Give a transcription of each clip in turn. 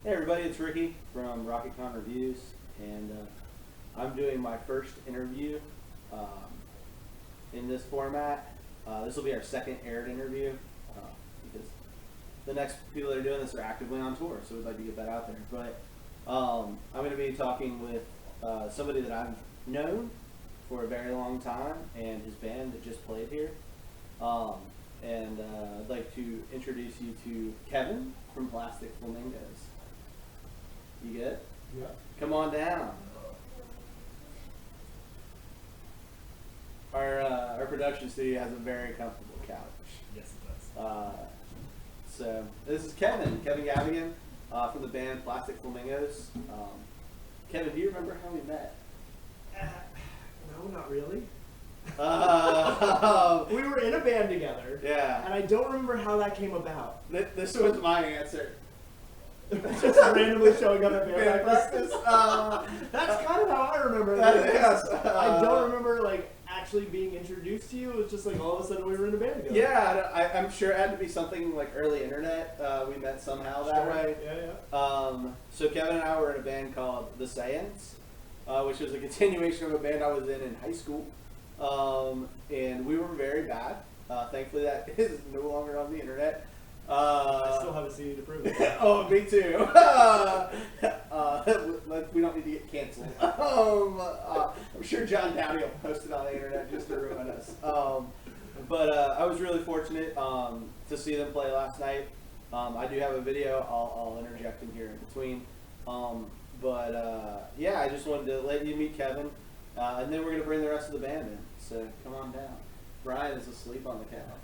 Hey everybody, it's Ricky from Rocketcon Reviews, and I'm doing my first interview in this format. This will be our second aired interview because the next people that are doing this are actively on tour, so we'd like to get that out there. But I'm going to be talking with somebody that I've known for a very long time and his band that just played here. I'd like to introduce you to Kevin from Plastic Flamingos. You good? Yeah. Come on down. Our production studio has a very comfortable couch. Yes, it does. So this is Kevin Gavagan from the band Plastic Flamingos. Kevin, do you remember how we met? No, not really. We were in a band together. Yeah. And I don't remember how that came about. This was my answer. Just randomly showing up at band practice. That's kind of how I remember it. Yes. I don't remember actually being introduced to you. It was just all of a sudden we were in a band together. Yeah, I'm sure it had to be something like early internet. We met somehow that way. Yeah. So Kevin and I were in a band called The Sayans, which was a continuation of a band I was in high school. And we were very bad. Thankfully that is no longer on the internet. I still have a CD to prove it. Oh, me too. We don't need to get canceled. I'm sure John Dowdy will post it on the internet just to ruin us. I was really fortunate to see them play last night. I do have a video. I'll interject in here in between. Yeah, I just wanted to let you meet Kevin, and then we're going to bring the rest of the band in. So come on down. Brian is asleep on the couch.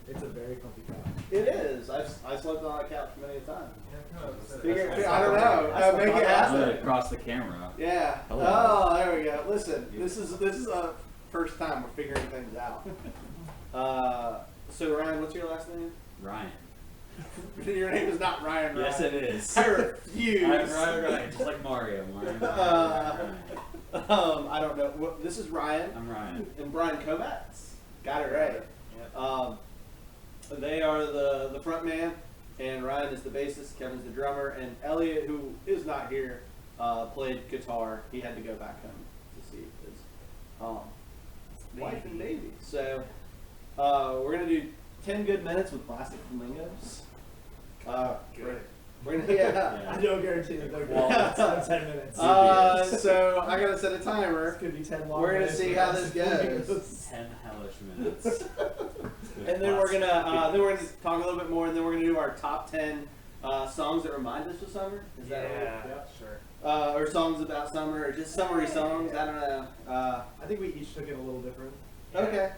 It's a very comfy couch. It is. I slept on that couch many a time. Yeah, I don't know. Make it happen. Across the camera. Yeah. Hello. Oh, there we go. Listen, this is a first time we're figuring things out. So Ryan, what's your last name? Ryan. Your name is not Ryan. Yes, it is. I refuse. I'm Ryan, just like Mario. I don't know. This is Ryan. I'm Ryan. And Brian Kovacs. Got it right. Yeah. They are the front man, and Ryan is the bassist, Kevin's the drummer, and Elliot, who is not here, played guitar. He had to go back home to see his wife and baby. So we're going to do 10 good minutes with Plastic Flamingos. Good. We're gonna, yeah. I don't guarantee that they're Well, good. 10 minutes. So I gotta set a timer. This could be 10 long We're gonna minutes see for how us. this goes. 10 hellish minutes. And then we're gonna talk a little bit more, and then we're gonna do our top 10 songs that remind us of summer. Is that right? Sure. Or songs about summer, or just summery songs. I don't know. I think we each took it a little different. Okay.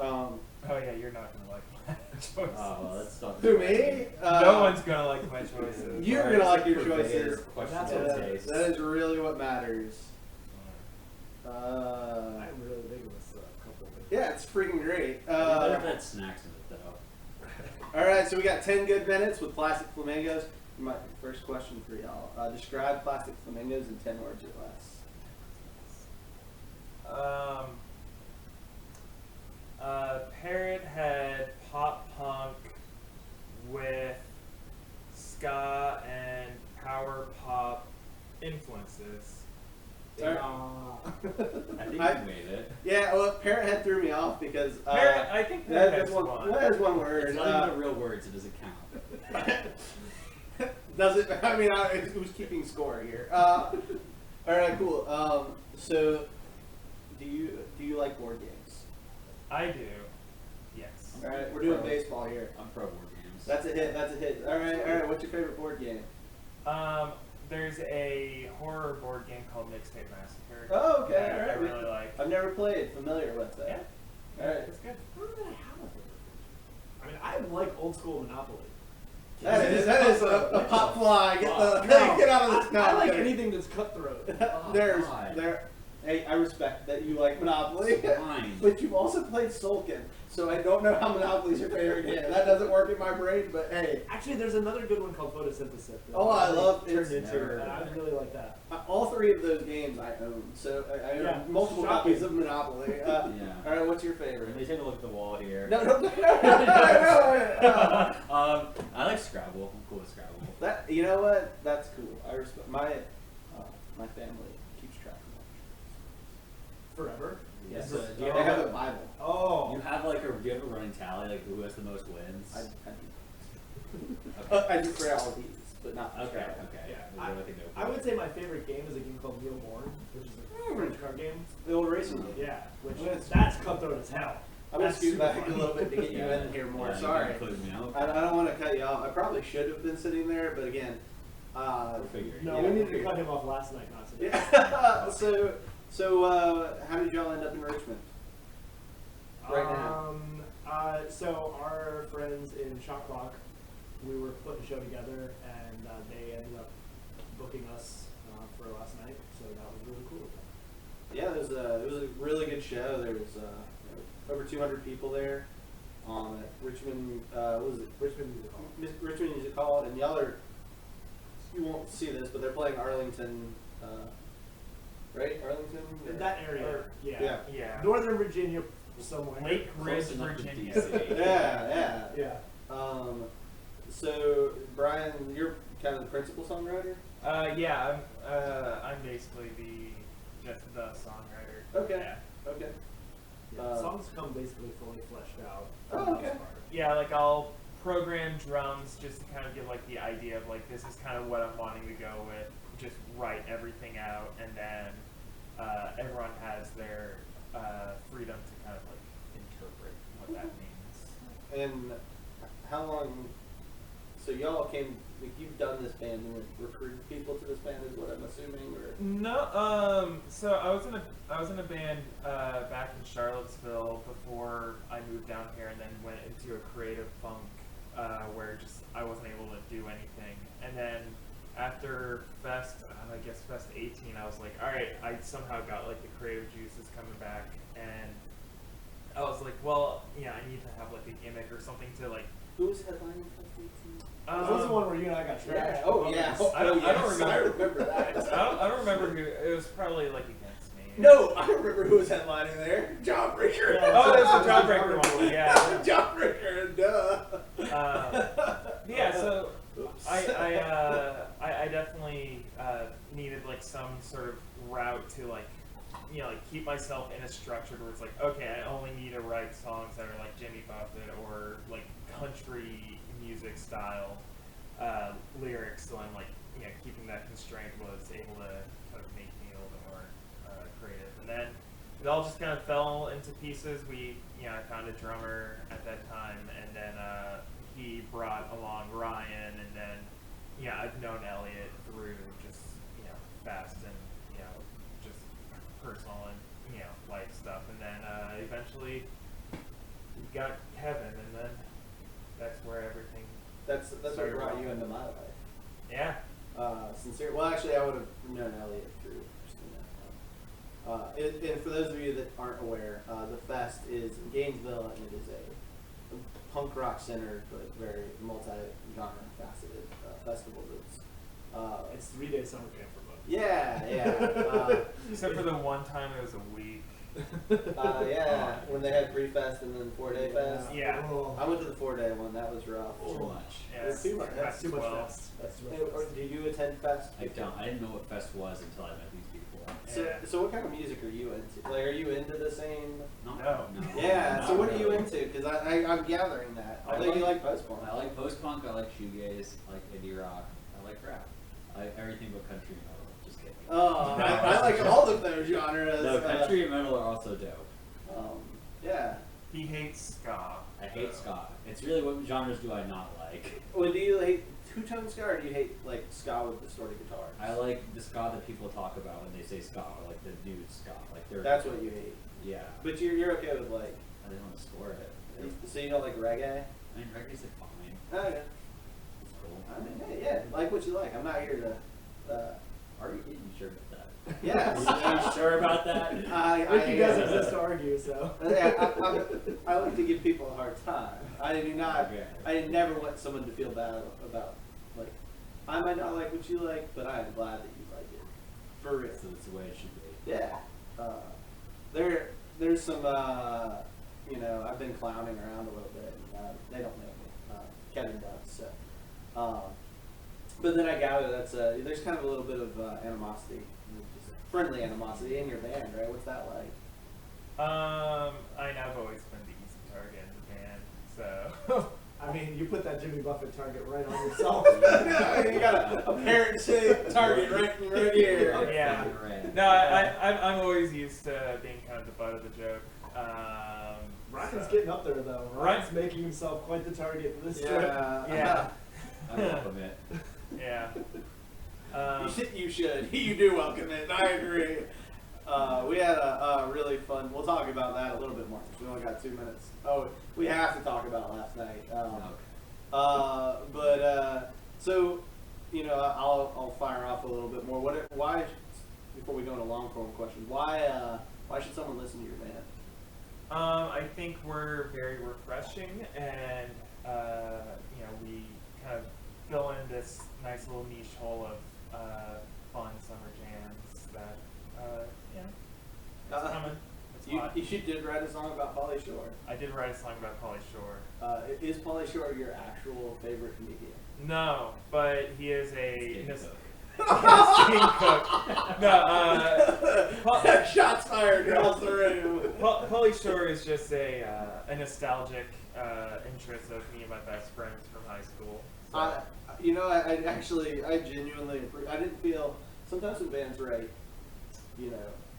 Oh yeah, you're not gonna like my choices. Oh, let's talk. Who, me? No one's gonna like my choices. You're gonna like your choices. That's Questionable what taste. That is really what matters. I'm really big with this couple of things. Yeah, it's freaking great. I've had snacks in it though. All right, so we got 10 good minutes with Plastic Flamingos. My first question for y'all: describe Plastic Flamingos in 10 words or less. Parrot had pop punk with ska and power pop influences. I think you made it. Yeah, well, Parrot Head threw me off because Parrot, I think that that's is one. that is one word. It's not even a real word, so does it count? Does it? I mean, who's keeping score here? All right, cool. So, do you like board games? I do. Yes. All right, we're doing baseball here. I'm pro board games. That's a hit. That's a hit. All right. What's your favorite board game? There's a horror board game called Mixtape Massacre. Oh, okay. that All right. I really like. I've never played. Familiar with that. Yeah. All right. It's good. I don't know that I have a favorite. I mean, I like old school Monopoly. That is a pop fly. Get out of this. No, I like kidding. anything that's cutthroat. God. Hey, I respect that you like Monopoly, Fine. but you've also played Sulkin, so I don't know how Monopoly's your favorite game. That doesn't work in my brain, but hey. Actually, there's another good one called Photosynthesis. that Oh, I love it. turned into, and I really like that. All three of those games I own, so I own Yeah, multiple shocking. copies of Monopoly. Yeah. All right, what's your Let me favorite? take a look at the wall here. No. I like Scrabble. I'm cool with Scrabble. That you know what? That's cool. I respect my family keeps track of Forever. that. Yes, So, do you they have have a Bible. Oh. You have like do you have a running tally, like who has the most wins? I Okay. I do for all these, but not for Okay, Scrabble. okay. Yeah, Is there like a no I would say my favorite game is a game called Neil Born, which is a French card game. The old racing game. Yeah, which Yes. that's cutthroat as hell. I'm gonna That's scoot super back fun. a little bit to get you Yeah. in here more. Yeah, you Sorry. can include me. I don't want to cut you off. I probably should have been sitting there, but again, We're figuring. No, Yeah, we needed okay. to cut him off last night, not today. yeah. So how did y'all end up in Richmond? Right now. So our friends in Shot Clock, we were putting a show together, and they ended up booking us for last night. So that was really cool. Yeah, it was a really good show. There was over 200 people there on Richmond. What was it? Richmond Music Hall. Richmond Music Hall, and y'all are. You won't see this, but they're playing Arlington. Right, Arlington. In that area, Or- yeah. Yeah. Northern Virginia, somewhere. Lake Ridge, Close enough to Virginia. DC. Yeah, yeah. Yeah. So Brian, you're kind of the principal songwriter. Yeah, I'm basically just the songwriter. Okay. Yeah. Okay. Yeah, songs come basically fully fleshed out. Oh, for the most okay. part. Yeah, like I'll program drums just to kind of give like the idea of like this is kind of what I'm wanting to go with. Just write everything out, and then everyone has their freedom to kind of like interpret what that means. And how long? So y'all came. Like, you've done this band and recruited people to this band, is what I'm assuming, or? No, so I was in a band back in Charlottesville before I moved down here, and then went into a creative funk where just I wasn't able to do anything. And then after Fest, I guess Fest 18, I was like, all right, I somehow got like the creative juices coming back, and I was like, well, yeah, I need to have like a gimmick or something to like. Who was headlining Fest 18? This was the one where you and I got trashed. Yeah. Oh yeah. I don't yes, I remember. remember that. I don't remember who. It was probably like against me. No, I remember who was headlining there. Jawbreaker. Yeah. Oh, there's a Jawbreaker one. Yeah. Jawbreaker. Duh. Yeah. So Oops. I definitely needed like some sort of route to like, you know, like keep myself in a structure where it's like, okay, I only need to write songs that are like Jimmy Buffett or like country music style lyrics. So I'm like, you know, keeping that constraint was able to kind of make me a little bit more creative. And then it all just kind of fell into pieces. I found a drummer at that time, and then he brought along Ryan, and then I've known Elliot through just Fast and just personal and life stuff, and then eventually we got Kevin, and then that's where everything. That's what started brought rolling. you into my life. Yeah. Sincere. Well, actually, I would have known Elliot through Christina. And for those of you that aren't aware, the Fest is in Gainesville, and it is a punk rock centered but very multi-genre faceted festival that's It's 3-day summer camp for both. yeah. Except for the one time it was a week. Yeah, when they had pre-fest and then 4-day fest. Yeah. Oh. I went to the 4-day one. That was rough. Too much. Yeah. It's too much. That's too much 12. fest. That's too Hey, much or fest. did you attend fest? I didn't know what Fest was until I met these people. So, Yeah. so what kind of music are you into? Like, are you into the same? No. Yeah. So Not what are you really. into? Because I'm gathering that. I Although you like like- post-punk. I like post-punk, I like shoegaze, I like indie rock, I like rap. I like everything but country and metal. Just kidding. Oh, I like all of those genres. No, country and metal are also dope. Yeah. He hates ska. I hate ska. It's really what genres do I not like. Well, do you hate two-tone ska, or do you hate like ska with distorted guitars? I like the ska that people talk about when they say ska, like the nude ska. Like they're That's what you hate. Yeah. But you're okay with like. I didn't want to score it. So you don't like reggae? I mean, reggae's like fine. Oh yeah. It's cool. I mean, hey, yeah, like what you like. I'm not here to. Are you sure about that? Yes. Are you sure about that? I Rick, you guys exist to argue, so. Yeah, I like to give people a hard time. I do not. Okay. I never want someone to feel bad about like. I might not like what you like, but I am glad that you like it. For real. So it's the way it should be. Yeah. There's some. I've been clowning around a little bit. And, they don't know me. Kevin does. So But then I gather that's there's kind of a little bit of animosity, just friendly animosity in your band, right? What's that like? I know I've always been the easy target in the band, so. I mean, you put that Jimmy Buffett target right on yourself. You got a parent-shaped target right here. Yeah. Right. No, I'm always used to being kind of the butt of the joke. Ryan's so- getting up there though. Ryan's making himself quite the target for this trip. Yeah. I welcome it. Yeah. You should. You do welcome it. I agree. We had a really fun. We'll talk about that a little bit more. We only got 2 minutes. Oh, we have to talk about last night. So, you know, I'll fire off a little bit more. Why? Before we go into long form questions, why should someone listen to your band? I think we're very refreshing, and you know, we kind of fill in this nice little niche hole of fun summer jams that you know, it's coming. It's hot. You did write a song about Pauly Shore. I did write a song about Pauly Shore. Is Pauly Shore your actual favorite comedian? No, but he is a Skin cook. Skin cook. No, Shots fired across the room. Pauly Shore is just a nostalgic interest of me and my best friends from high school. So. I genuinely, I didn't feel, sometimes when bands write, you know,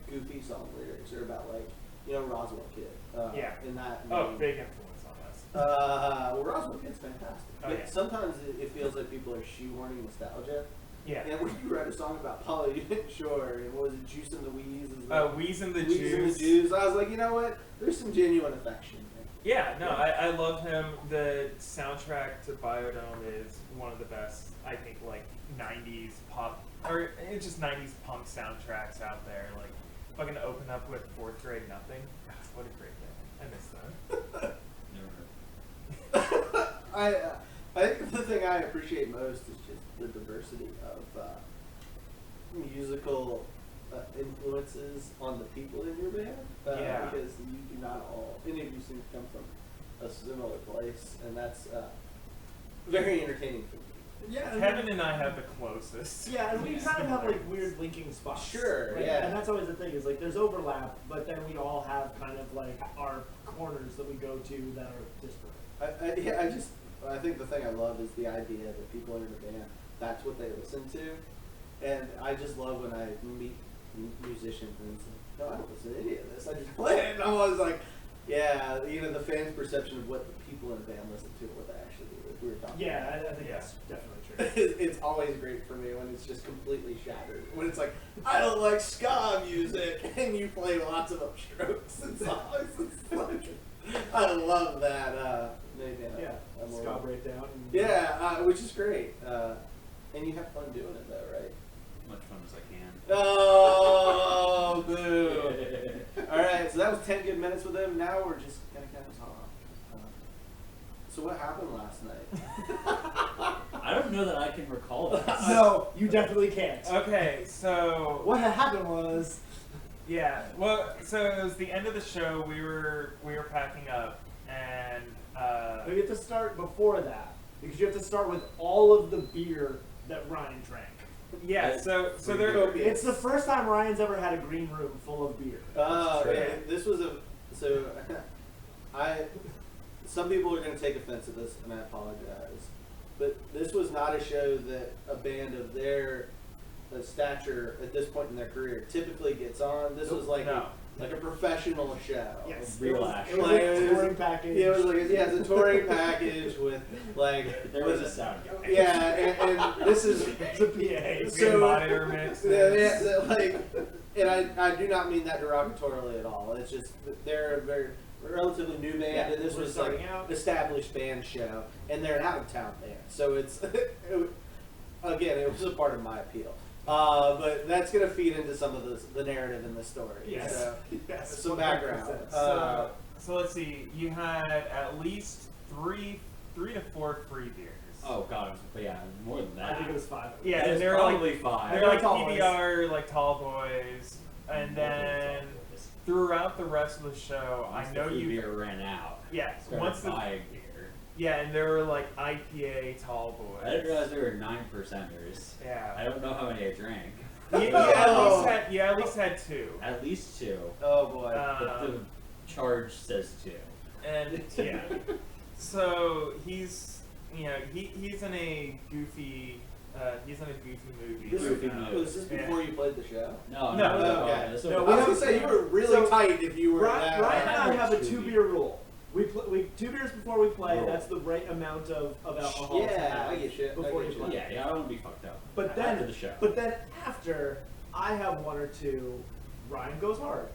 goofy song lyrics are about like, you know, Roswell Kid. Yeah. In that. Oh, big influence on us. Well, Roswell Kid's fantastic. Oh, But yeah. sometimes it feels like people are shoehorning nostalgia. Yeah. And when you write a song about Pauly Shore, and what was it, Juice and the Wheeze? Wheeze and the Wheeze and Jews. the Jews. I was like, you know what? There's some genuine affection there. Yeah, no, I love him. The soundtrack to Biodome is one of the best, I think, like 90s pop, or it's just 90s punk soundtracks out there. Like, fucking open up with Fourth Grade Nothing. God, what a great band. I miss that. Never heard. I think the thing I appreciate most is just the diversity of musical influences on the people in your band. Yeah. Because you do not all, any of you seem to come from a similar place, and that's very entertaining for me. Yeah, Kevin and I have the closest. Yeah, and we kind of have like weird linking spots. Sure, Like, yeah. And that's always the thing is like there's overlap, but then we all have kind of like our corners that we go to that are disparate. I think the thing I love is the idea that people in your band, that's what they listen to. And I just love when I meet musicians and it's like, no, I don't listen to any of this. I just play it. And I'm always like, yeah, you know, the fans' perception of what the people in the band listen to, what they actually do. Like we were talking Yeah, about. I think that's definitely true. It's always great for me when it's just completely shattered. When it's like, I don't like ska music, and you play lots of upstrokes and songs. It's like, I love that. Maybe I'm ska breakdown. yeah, which is great. And you have fun doing it though, right? As much fun as I can. Oh, boo. All right, so that was 10 good minutes with him. Now we're just going to kind of talk. So what happened last night? I don't know that I can recall this. No, you definitely can't. Okay, so What had happened was yeah, well, so it was the end of the show. We were packing up, and we have to start before that because you have to start with all of the beer that Ryan drank. yeah, so there. It's the first time Ryan's ever had a green room full of beer. Okay, this was some people are going to take offense at this, and I apologize. But this was not a show that a band of their stature at this point in their career typically gets on. This was like No. like a professional show. Yes, Real it was, action. it was Like, a it was- touring package. Yeah, it was like it's a touring package with like There was a sound guy. yeah, and this is It's a PA. So- Good monitor mix. and I do not mean that derogatorily at all. It's just that they're a very relatively new band, Yeah, and this we're was like starting out. established band show, and they're an out of town band, so it's again it was a part of my appeal. But that's going to feed into some of the narrative in the story. Yes. So, Yes. some background. 100%. So let's see. You had at least three to four free beers. Oh god, but yeah, more than that. I think it was 5. Yeah, It was and they're like probably 5. they're like Tall boys. PBR, like tall boys, and then throughout the rest of the show, Once I the know free you. beer ran out. Yeah, Started once the buying beer. Yeah, and there were like IPA tall boys. I didn't realize there were 9%ers. Yeah. I don't know how many I drank. You at least had 2. At least 2. Oh boy. But the charge says 2. And yeah. So he's he's in a goofy movie. Goofy right now. movie. Was this before you played the show? No. Okay. This No, was- we I was have gonna say you were really so, tight if you were. Ryan and I have a Average 2-beer rule. We 2 beers before we play. Rule. That's the right amount of alcohol to Yeah, have I get you. before you play. Yeah, I don't want to be fucked up. But then after the show. But then after I have 1 or 2, Ryan goes hard.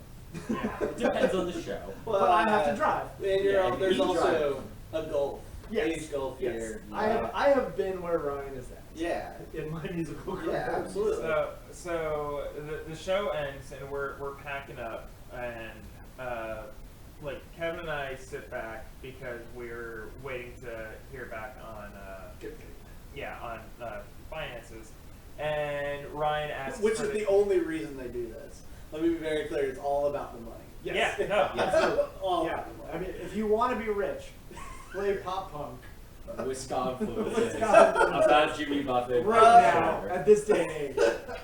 It depends on the show. But I have to drive. And Yeah, there's he also a golf. Yes. Age golf Yes. here. I have been where Ryan is at. Yeah. In my musical career. Yeah, absolutely. So the show ends and we're packing up and like Kevin and I sit back because we're waiting to hear back on finances, and Ryan asks Which for is the only reason they do this. Let me be very clear. It's all about the money. Yes. Yeah, no, Absolutely. All Yeah. about the money. I mean, if you want to be rich, play pop punk Wisconsin influences. Wisconsin. About Jimmy Buffett. right now at this day and age.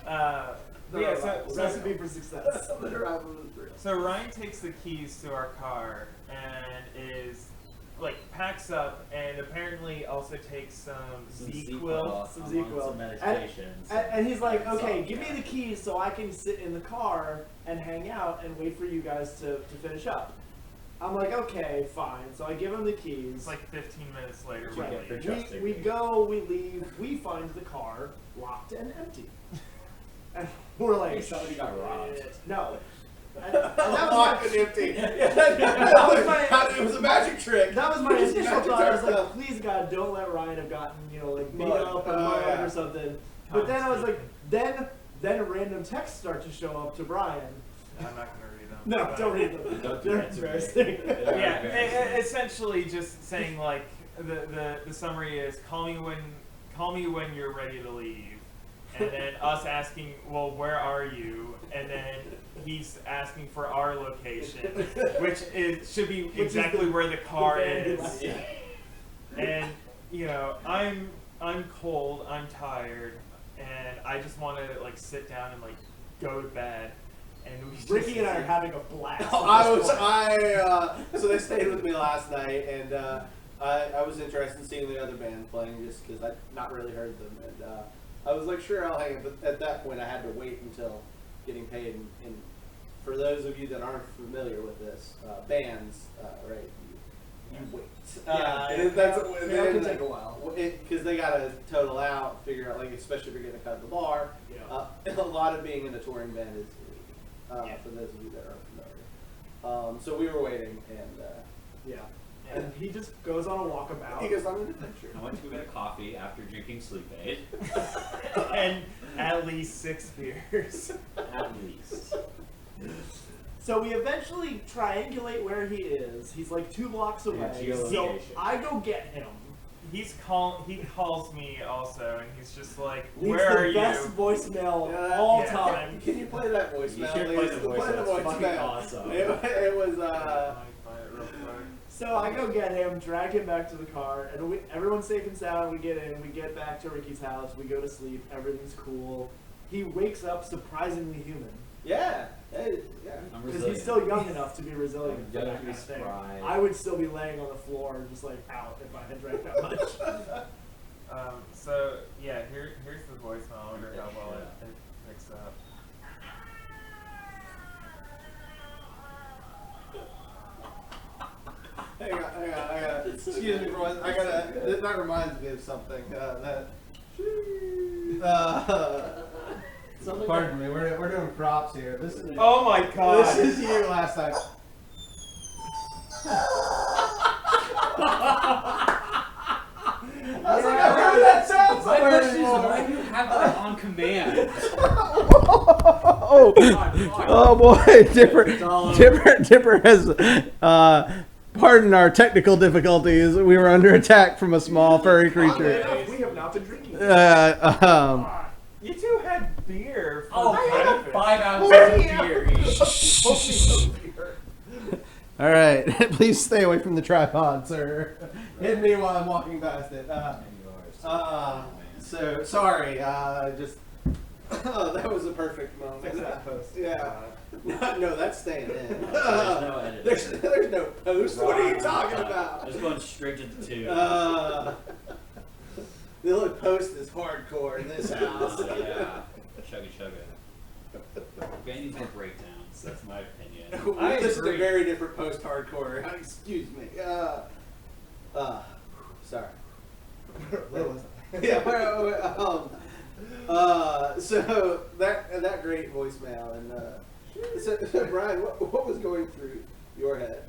yeah, so Recipe for success. So Ryan takes the keys to our car and is like packs up and apparently also takes some ZQL. Some Some ZQL. medications. And he's like, okay, Some- give me the keys so I can sit in the car and hang out and wait for you guys to finish up. I'm like, okay, fine. So I give him the keys. It's like 15 minutes later. What'd you we're get for leaving. trusting we me? go, we leave, we find the car locked and empty. And we're like, Hey, somebody got robbed. "Shit." No. And that was Locked my, and empty. that was my, It was a magic trick. that was my Just initial magic thought. I was trick. like, please God, don't let Ryan have gotten, like beat Mud. up or Oh, mud yeah. or something. But then I was like, then random texts start to show up to Brian. I'm not gonna read them. No, but- don't read them. Don't do They're that to me. embarrassing. Yeah, essentially just saying like the summary is call me when you're ready to leave, and then us asking, well, where are you? And then he's asking for our location, which should be Which is exactly the- where the car the van he is. left. And I'm cold, I'm tired, and I just want to like sit down and like go to bed. And we just, Ricky and I are having a blast. So they stayed with me last night, and I was interested in seeing the other band playing just because I'd not really heard them, and I was like, sure, I'll hang it. But at that point, I had to wait until getting paid. And for those of you that aren't familiar with this, bands, right? You wait. That can take a while. Because they gotta total out, figure out, like, especially if you're gonna cut the bar. Yeah. A lot of being in a touring band is Yeah. for those of you that aren't familiar. So we were waiting, and Yeah. And he just goes on a walkabout. he goes on an adventure. I went to go get a coffee after drinking Sleep Aid. and at least 6 beers. At least. So we eventually triangulate where he is. He's like 2 blocks away. So geolocation. I go get him. He calls me also, and he's just like, Leaves "Where are the you?" best voicemail Yeah. all Yeah. time. Can you play that voicemail? You should play the please? voicemail. It's fucking awesome. It was So I go get him, drag him back to the car, and everyone's safe and sound. We get in, we get back to Ricky's house, we go to sleep, everything's cool. He wakes up surprisingly human. yeah. Hey, yeah. I'm Because resilient. he's still young enough to be resilient I'm for young that to kind be of thing. spry. I would still be laying on the floor just like out if I had drank that much. So yeah, here's the voicemail. I wonder how well it picks up. Hang on. Excuse me for one. That reminds me of something. Pardon me. We're doing props here. This is. Oh my god! This is you last time. I was like, I've heard that sound My somewhere question is, before. why do you have that on command? Oh boy, Dipper has pardon our technical difficulties. We were under attack from a small furry Oddly creature. enough, we have not been drinking. You two had beer. For Oh, I breakfast. have 5 ounces of beer each. All right. Please stay away from the tripod, sir. Hit me while I'm walking past it. So sorry. Just that was a perfect moment. Fix that post. Yeah. No, that's staying in. There's no edit. There's no post. What are you talking about? Just going straight to the tube. The only post is hardcore in this house. Yeah. Chugga. Bandy's more breakdowns. That's my opinion. I listen to agree. very different post-hardcore. Excuse me. Sorry. Where was Yeah. So that great voicemail and so Brian, what was going through your head?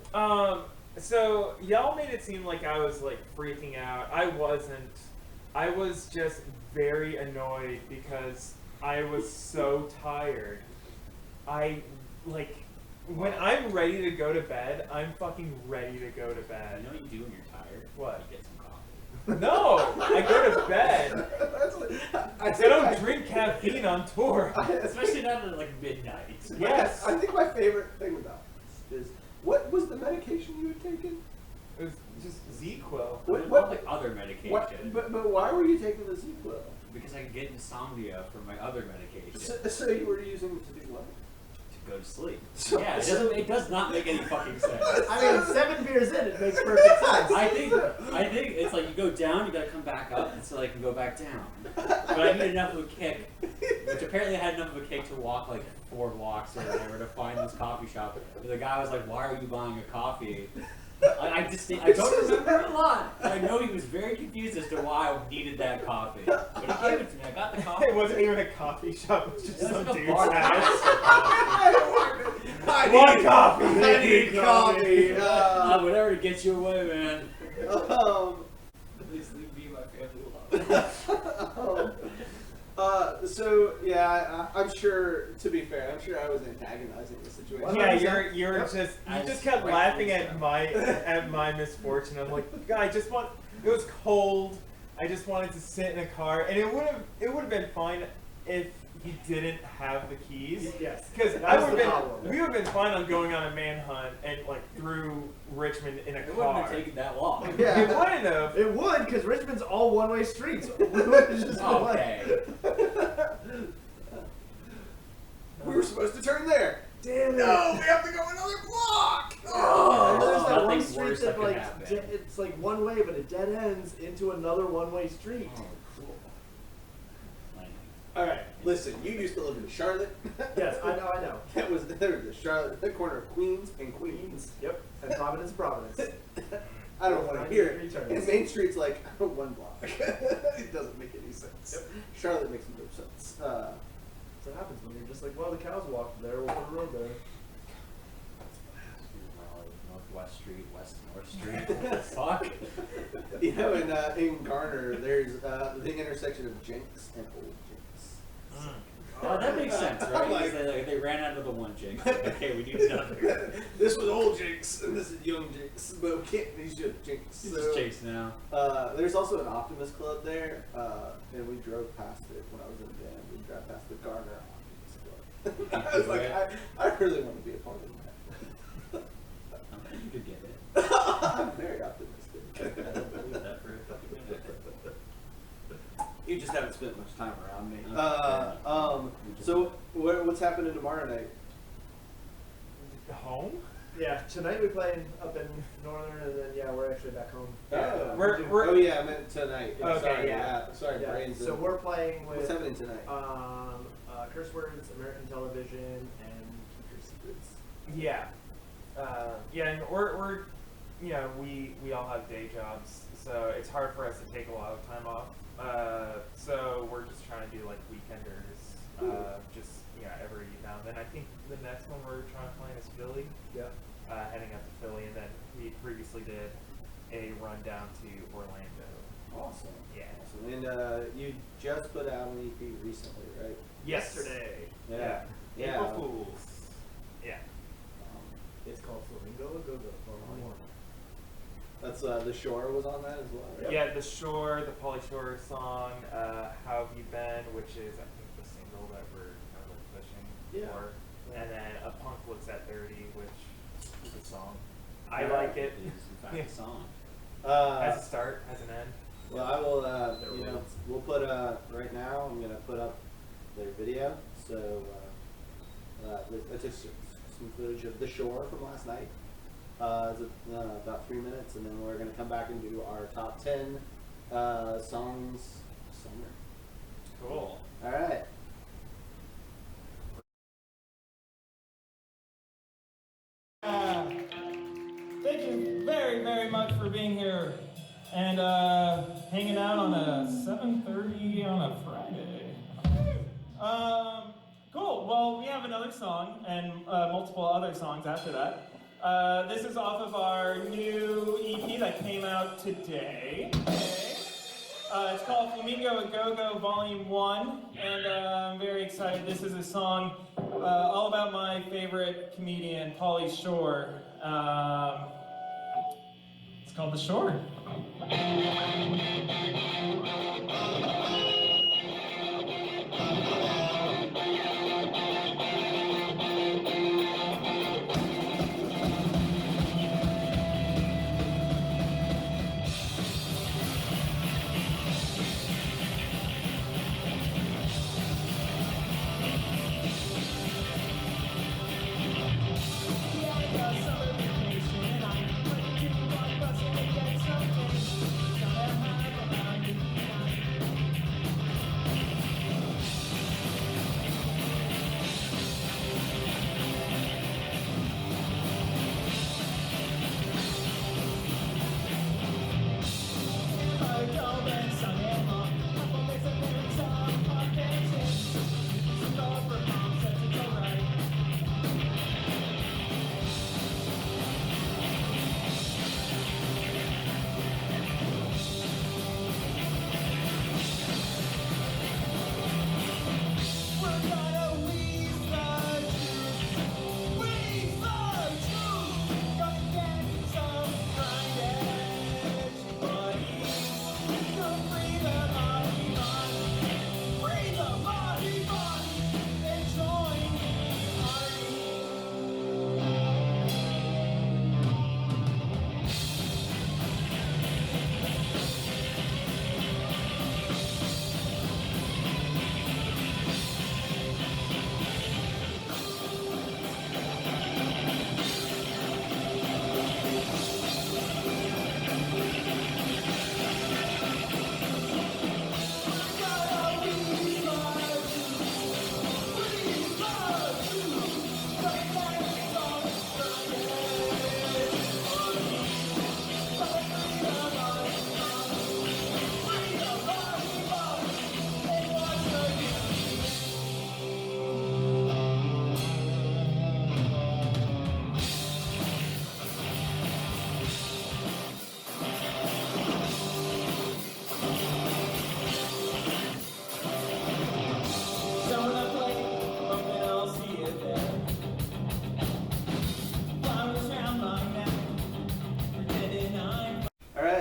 So y'all made it seem like I was like freaking out. I wasn't. I was just very annoyed because I was so tired. When I'm ready to go to bed, I'm fucking ready to go to You bed. know what you do when you're tired? What? You get some coffee. No, I go to bed. I I don't drink caffeine on tour. Especially not at like midnight. Yes. I think my favorite thing about this is what was the medication you had taken? It was just Z-Quil. What- What like other medication? But why were you taking the Z-Quil? Because I can get insomnia from my other medication So you were using it to do what? to go to sleep. So- Yeah, it does not make any fucking sense. I mean, 7 beers in, it makes perfect sense. I think it's like you go down, you gotta come back up, and so I can go back down. But I need enough of a kick, which apparently I had enough of a kick to walk like 4 blocks or whatever to find this coffee shop. And the guy was like, "Why are you buying a coffee?" I don't remember a lot. I know he was very confused as to why I needed that coffee. But he gave it to me. I got the coffee. It wasn't even a coffee shop. It was just It was some like a dude's bar. house. I One coffee. I need coffee. Whatever to get you away, man. Um, Please leave me and my family alone. So yeah, I'm sure. To be fair, I'm sure I was antagonizing the situation. Yeah, 100%. you're Yep. just you As just kept rightfully laughing so. at my misfortune. I'm like, I just want. It was cold. I just wanted to sit in a car, and it would have been fine if he didn't have the keys. Yes. Because That I was would the have problem. been. We would have been fine on going on a manhunt and like through Richmond in a It wouldn't car. have taken that long. Yeah. It wouldn't have. It would, because Richmond's all one-way streets. We would've just been like- Okay. We were supposed to turn there. Damn it. No, we have to go another block. Oh, there's that one Nothing street worse that that could like happen. it's like one way, but it dead ends into another one-way street. Oh, cool. All right, listen. You used to live in Charlotte. Yes, I know. That was there was the Charlotte, the corner of Queens and Queens. Yep, and Providence. I don't want to hear it. 93 turns. And Main Street's like 1 block. It doesn't make any sense. Yep. Charlotte makes no sense. So it happens when you're just like, well, the cows walked there, we'll put a road there. Northwest Street, West North Street. What the fuck? You know, in Garner, there's the intersection of Jinx and Old Jinx. Oh, that makes sense, right? I'm like- 'Cause they ran out of the one jinx. Okay, we need another. This was Old Jinx and this is Young Jinx, but we can't. These just Jinx. He's just chase now. There's also an Optimist Club there, and we drove past it when I was in the band. We drove past the Garner Optimist Club. I was like, I really want to be a part of that. You could get it. I'm very optimistic. I don't believe that for a fucking minute. You just haven't spent much time around me. So what's happening tomorrow night? Home? Yeah, tonight we play up in Northern, and then we're actually back home. Oh yeah, I meant tonight. Okay, Sorry, yeah. Sorry, Yeah, brains. so we're playing with What's happening tonight? Curse Words, American Television, and Keep Your Secrets. Yeah. Yeah, and we're we all have day jobs, so it's hard for us to take a lot of time off. So we're just trying to do like weekenders, just every now and then. I think the next one we're trying to plan is Philly. Yeah. Heading up to Philly, and then we previously did a run down to Orlando. Awesome. Yeah. Awesome. And you just put out an EP recently, right? Yesterday. Yeah. April Fools. Yeah. It's called Flamingo Go Go. That's The Shore was on that as well, right? Yeah, The Shore, the Pauly Shore song, How Have You Been, which is, I think, the single that we're kind of pushing Yeah. for. And then A Punk Looks at 30, which is a song. I like it. Is in fact a song. As a start, as an end. Well, I will. There You know, was. we'll put right now. I'm gonna put up their video. So I took some footage of the shore from last night. It's about 3 minutes, and then we're gonna come back and do our top 10 songs summer. Cool. All right. Thank you very, very much for being here and hanging out on a 7:30 on a Friday. Cool. Well, we have another song and multiple other songs after that. This is off of our new EP that came out today. It's called Flamingo A Go-Go Volume 1, and I'm very excited. This is a song all about my favorite comedian, Pauly Shore. It's called The Shore.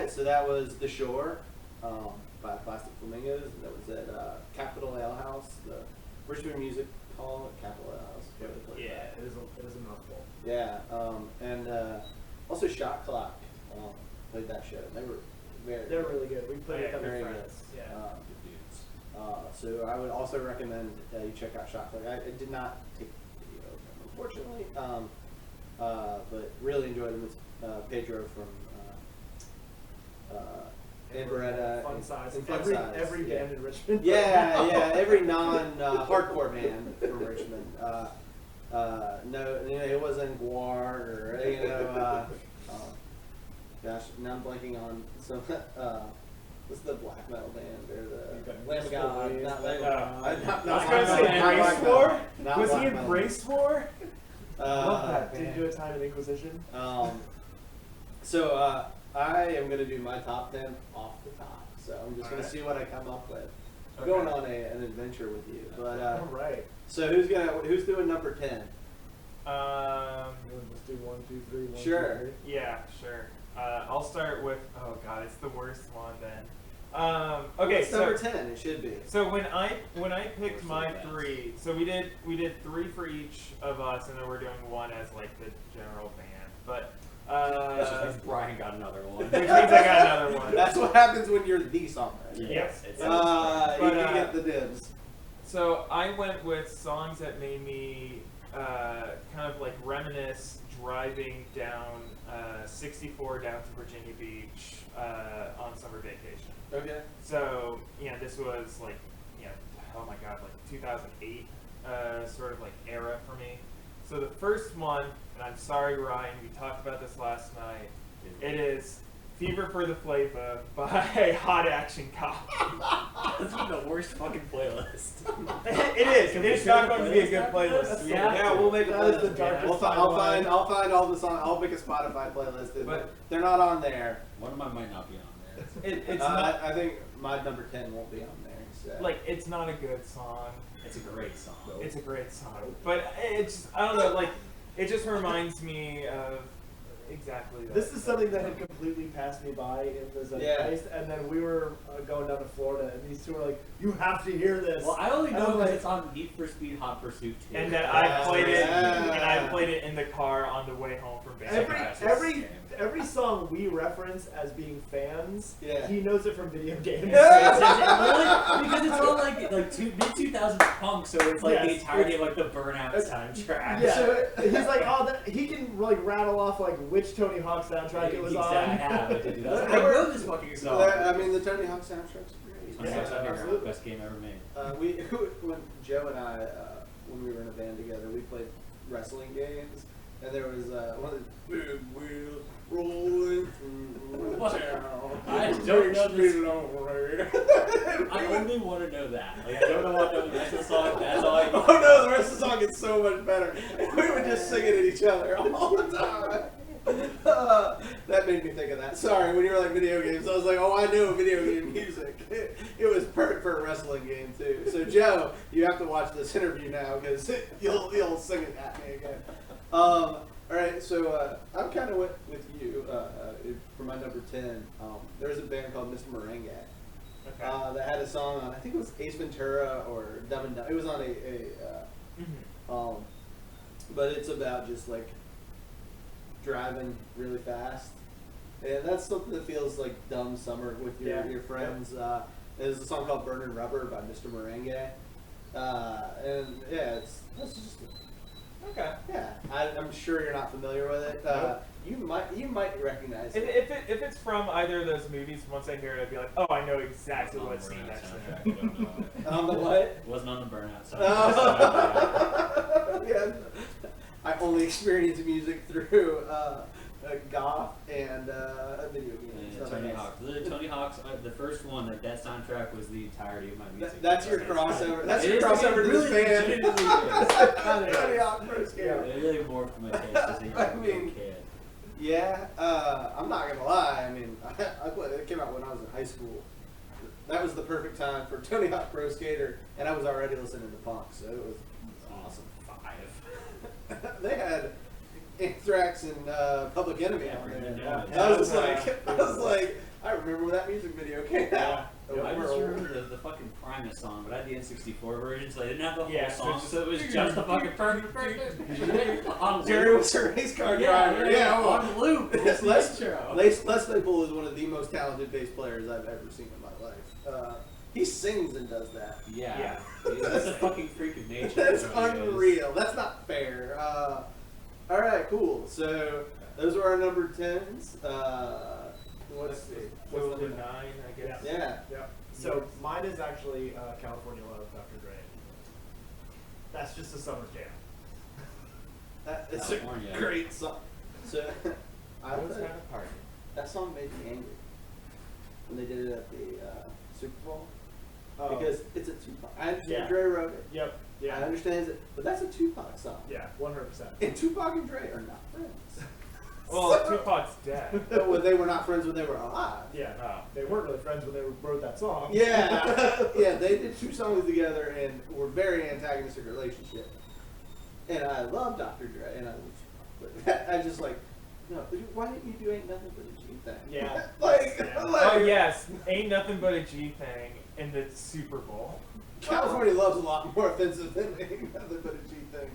So that was The Shore by Plastic Flamingos. That was at Capitol Ale House, the Richmond Music Hall at Capitol Ale House. Where they played Yeah, that. it is a mouthful. Yeah, and also Shot Clock played that show. They were They're really good. We played with them very with good. friends. Yeah. Good dudes. So I would also recommend you check out Shot Clock. I did not take the video of them, unfortunately, but really enjoyed them. It's Pedro from Beretta. Fun Size. and Fun Every Size, every yeah. band in Richmond. Yeah, every non-hardcore band from Richmond. No, it wasn't Guar or gosh, now I'm blanking on some. What's the black metal band? Or the Lamb of God? Not Lamb of God. I was Not gonna Black say Metal, not Brace Black War? Metal. Not Was he Black in Metal. Brace War? Love that Did you band. do a time in Inquisition? So I am going to do my top 10 off the top. So I'm just going to see what I come up with. I'm going on an adventure with you. But All right. so who's doing number 10? You want to just do 1, 2, 3, 1, Sure. 2, 3? Yeah, sure. I'll start with. Oh God, it's the worst one then. Okay, It's number 10. It should be. So when I picked my three, so we did three for each of us, and then we're doing one as like the general band. But That's just means Brian got another one. Which means I got another one. That's what happens when you're the songwriter. Yes. It's You But, can get the dibs. So I went with songs that made me kind of like reminisce driving down 64 down to Virginia Beach on summer vacation. Okay. So this was like oh my god, like 2008 sort of like era for me. So the first one, and I'm sorry Ryan, we talked about this last night. It is Fever for the Flava by Hot Action Cop. That's the worst fucking playlist. It is. It's not going to be a good playlist. Yeah. We'll make a That is playlist. the darkest I'll timeline. find all the songs. I'll make a Spotify playlist. But But- they're not on there. One of mine might not be on there. It's not I think my number 10 won't be on there. So. like it's not a good song. It's a great song. It's a great song, but it's I don't know. Like it just reminds me of exactly that. This is something that had completely passed me by in the zeitgeist, and then we were going down to Florida, and these two were like, "You have to hear this." Well, I only And know I'm because like- it's on Need for Speed Hot Pursuit 2. And that I played it, Yeah. and I played it in the car on the way home from band practice. every song we reference as being fans, Yeah. he knows it from video games. Literally, because it's all like mid-2000s punk, so it's like the Yes. entirety of like the Burnout soundtrack. Yeah, so he's like, oh, he can like rattle off like which Tony Hawk soundtrack it was on. I have it to do that. I know this fucking song. I mean, the Tony Hawk soundtrack's great. Tony Hawk's Underground, absolutely. best game ever made. When Joe and I, when we were in a band together, we played wrestling games, and there was one of the big wheels rolling through What? town. I don't know this. Lonely. I only want to know that. Like, I don't know the rest of the song. That's all I know. Oh no, the rest of the song is so much better. We would just sing it at each other all the time. That made me think of that. Sorry, when you were like video games, I was like, oh, I know video game music. It was perfect for a wrestling game too. So Joe, you have to watch this interview now because you'll sing it at me again. All right, so I'm kind of with you for my number 10. There was a band called Mr. Merengue that had a song on, I think it was Ace Ventura or Dumb and Dumb. It was on but it's about just like driving really fast, and that's something that feels like dumb summer with your friends. There's a song called "Burning Rubber" by Mr. Merengue, and that's just Okay. I'm sure you're not familiar with it. You might recognize it. If it's from either of those movies, once I hear it, I'd be like, oh, I know exactly what scene that's in. On the what? It wasn't on the Burnout soundtrack. Oh. Yeah. I only experience music through goth and video games. Yeah, Tony Hawk. The Tony Hawk's, the first one, that soundtrack was the entirety of my music. That's your crossover. That's your It is, crossover it to this really band. legitimately is. Tony Hawk first game. It really morphed my taste as a young kid. Yeah, I'm not gonna lie. I mean, it came out when I was in high school. That was the perfect time for Tony Hawk Pro Skater, and I was already listening to punk, so it was awesome. 5. They had Anthrax and Public Enemy on there. Yeah. I was like, I remember when that music video came out. I just remember the fucking Primus song, but I had the N64 version, so I didn't have the whole Yeah, song, so it was just the fucking perfect on Jerry loop. was a race car Yeah, driver. yeah, well, on loop. It's Les intro. Claypool is one of the most talented bass players I've ever seen in my life. He sings and does that. Yeah. That's a fucking freak of nature. That's That's what he is. unreal. That's not fair. All right, cool. So those were our number 10s. What's Number 9, I guess. Yeah. Yeah. So mine is actually California Love, Dr. Dre. That's just a summer jam. It's California. a great song. So I was having a party. that song made me angry when they did it at the Super Bowl Oh. because it's a Tupac. I understand Yeah. Dre wrote it. Yep. I Yeah. understand it, but that's a Tupac song. Yeah. 100%. And Tupac and Dre are not friends. Well, Tupac's dead. Well, they were not friends when they were alive. Yeah. Oh. They weren't really friends when they wrote that song. Yeah, yeah, they did 2 songs together and were very antagonistic relationship. And I love Dr. Dre, and I love Tupac, but I just like, no, why didn't you do Ain't Nothing But a G Thing? Yeah. like, Yeah. like Oh yes, ain't nothing but a G thing in the Super Bowl. California Love's a lot more offensive than Ain't Nothing But a G Thing.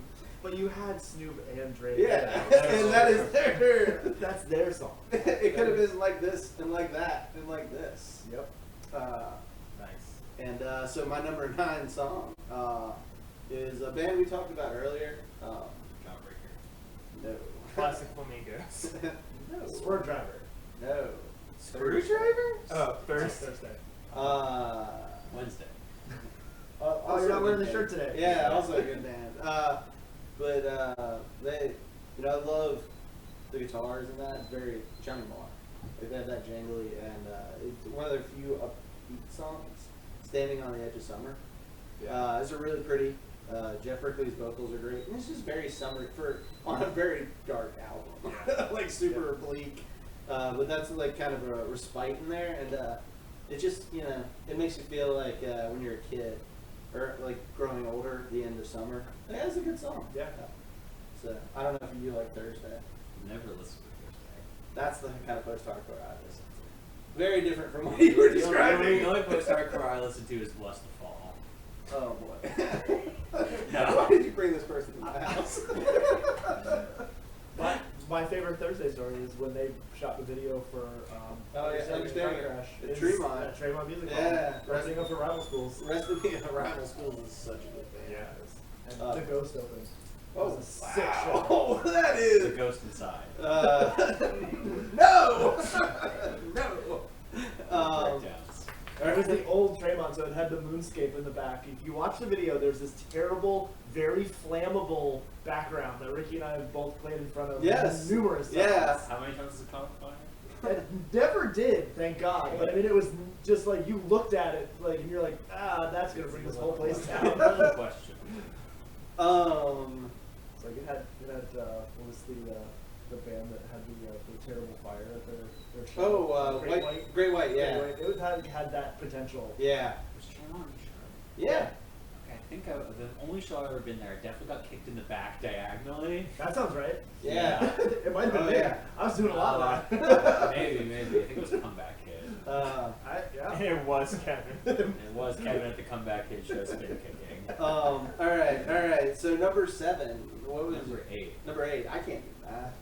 But you had Snoop and Drake. Yeah, in it. and that is their. That's their song. It could have been like this and like that and like this. Yep. Nice. And so my number 9 song is a band we talked about earlier. Jawbreaker. No. Plastic Flamingos. No. Swerve Driver. No. Screwdriver? Oh, Thursday. Wednesday. Oh, you're not wearing the shirt today. Yeah, also a good band. But they, I love the guitars and that. It's very Johnny Marr. Like they have that jangly, and it's one of their few upbeat songs. Standing on the Edge of Summer. It's a really pretty. Jeff Rickley's vocals are great. And it's just very summery on a very dark album, like super bleak. But that's like kind of a respite in there, and it just it makes you feel like when you're a kid or like growing older at the end of summer. Yeah, it's a good song. Yeah. So I don't know if you like Thursday. Never listened to Thursday. That's the kind of post-hardcore I listen to. Very different from what you were describing. The only post-hardcore I listen to is Bless the Fall. Oh boy. No. Why did you bring this person to my house? My favorite Thursday story is when they shot the video for Understanding Car Crash. the It's Tremont. at Tremont Music Hall. Yeah. Resting up for rival schools. Rest of the Rival Schools is such a good band. Yeah. And Uh, the Ghost open. Oh, It was a sick wow. show. That The is. Ghost Inside. No! No! Breakdowns. It was the old Tremont, so it had the moonscape in the back. If you watch the video, there's this terrible, very flammable background that Ricky and I have both played in front of Yes. numerous times. Yeah. How many times does it come up fire? It never did, thank God. But I mean, it was just like you looked at it, like, and you're like, that's gonna bring this whole place down. Good question. It's like it had what was the band that had the terrible fire at their show? Oh, Great White. Great White, yeah. Great White. It had that potential. Yeah. Was Tremont a show? Yeah. Okay, I think the only show I've ever been there, I definitely got kicked in the back diagonally. That sounds right. Yeah. It might have been Oh, me. yeah. I was doing a lot of that. Maybe. I think it was Comeback Kid. Yeah. It was Kevin. It was Kevin at the Comeback Kid show spin kicking. All right. So number 7. What was Number it? 8. Number 8. I can't do that.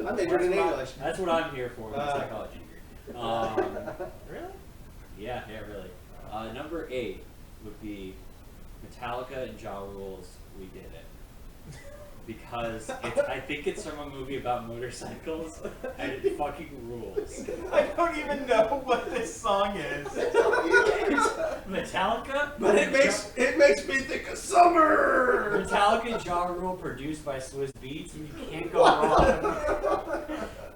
I majored in English. That's what I'm here for, my psychology degree. Really? Yeah, really. Number 8 would be Metallica and Ja Rule's We Did It. Because I think it's from a movie about motorcycles, and it fucking rules. I don't even know what this song is. Metallica? But it makes me think of summer. Metallica and Ja Rule produced by Swiss Beats, and you can't go wrong.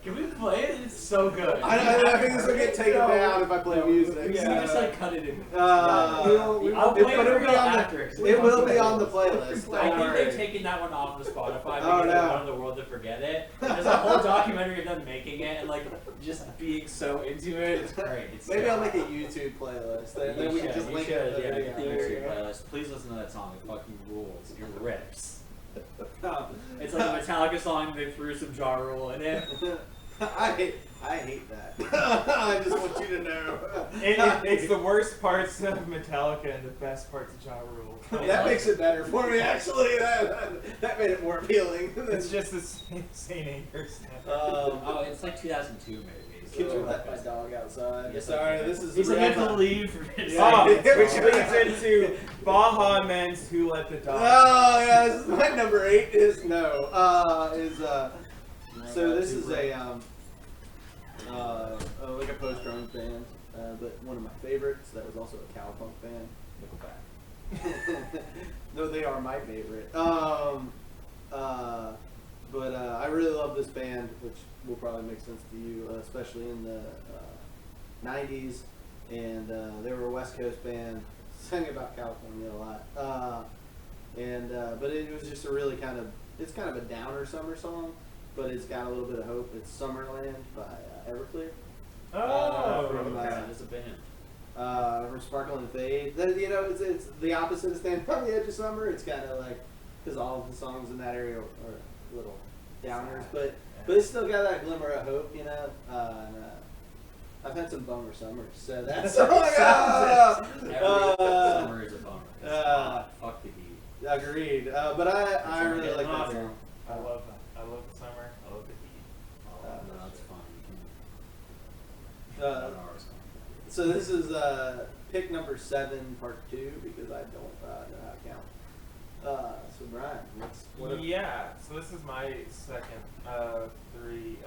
Can we play it? It's so good. I think this will get taken down if I play music. We can just like cut it in. It'll I'll play it be real on after. It will be on the playlist. I Don't think worry. they've taken that one off of Spotify because Oh, they no. wanted the world to forget it. There's a whole documentary of them making it and like just being so into it. It's great. It's Maybe I'll make a YouTube playlist. Then we can just link it to the yeah, video. the YouTube playlist. Please listen to that song. It fucking rules. It rips. It's like a Metallica song. They threw some Ja Rule in it. I hate that. I just want you to know. It's the worst parts of Metallica and the best parts of Ja Rule. That makes it better for me, actually. That made it more appealing. It's just the St. Anger stuff. Oh, it's like 2002 maybe. Could So you let my dog outside? Yes, Sorry, I can. this is He's real like, you have to time. leave. Which leads into Baha Men's Who Let the Dog Oh yeah, this is my number 8 is no. So this is a like a post-grunge band, but one of my favorites. That was also a cowpunk band. Nickelback. No, they are my favorite. But I really love this band, which will probably make sense to you, especially in the 90s. And they were a West Coast band, sang about California a lot. But it was just a really it's kind of a downer summer song, but it's got a little bit of hope. It's Summerland by Everclear. From It's a band. From Sparkle and Fade. It's the opposite of Standing on the Edge of Summer. It's kind of like, because all of the songs in that area are little downers, but it's still got that glimmer of hope, I've had some bummer summers, so that's Every summer is a bummer. It's hot. Fuck the heat. Agreed. But I really like that song. pick number 7, part 2, because I don't know how to count. So Brian, Yeah, so this is my second 3.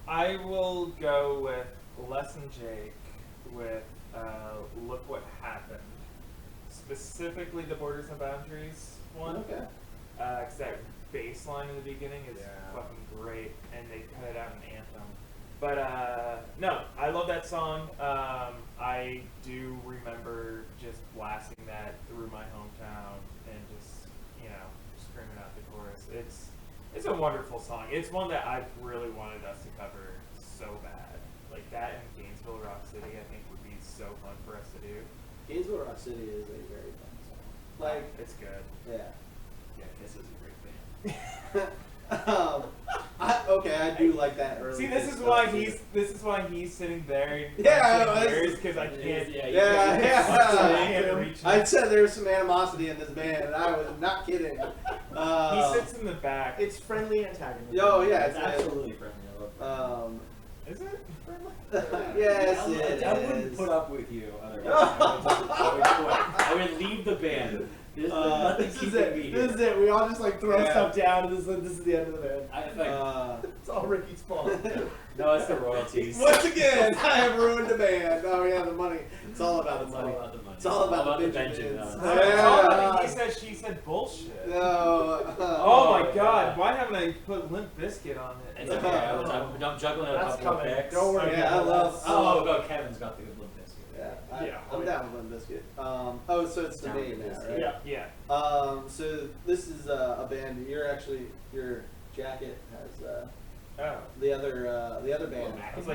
I will go with Les and Jake with Look What Happened. Specifically the Borders and Boundaries one. Okay. Because that bass line in the beginning is Yeah. fucking great, and they cut it out in Anthem. But no, I love that song. I do remember just blasting that through my hometown and just, screaming out the chorus. It's a wonderful song. It's one that I've really wanted us to cover so bad. Like that in Gainesville Rock City, I think would be so fun for us to do. Gainesville Rock City is a very fun song. Like, It's good. yeah. Yeah, Kiss is a great band. I do like that early. See, this Kiss is why stuff, too. he's sitting there. Yeah, because I can't. Yeah. Reach I said there was some animosity in this band, and I was not kidding. He sits in the back. It's friendly antagonism. Oh yeah, It's absolutely friendly. I love that. Is it friendly? Yes, I wouldn't it put is. up with you otherwise. I would quit. I would leave the band. There's nothing This is keeping it. me This is here. it. We all just like throw Yeah. stuff down, and this is the end of the band. I think, It's all Ricky's fault. no, it's the royalties. Once again, I have ruined the band. Oh yeah, the money. It's all about the It's money. all about the money. It's all about the Benjamin. Benjamins. Oh, he said she said bullshit. No. Oh my god, why haven't I put Limp Bizkit on it? It's okay. I'm juggling a That's couple of coming. picks. Don't worry. Yeah, I love. Oh, go. Kevin's got the good Limp Bizkit. Yeah, Yeah. I'm down with Limp Bizkit. So it's to Down me with now, Bizkit. right? Yeah. Yeah. So this is a band. Your jacket has Oh. the other band. Well, I was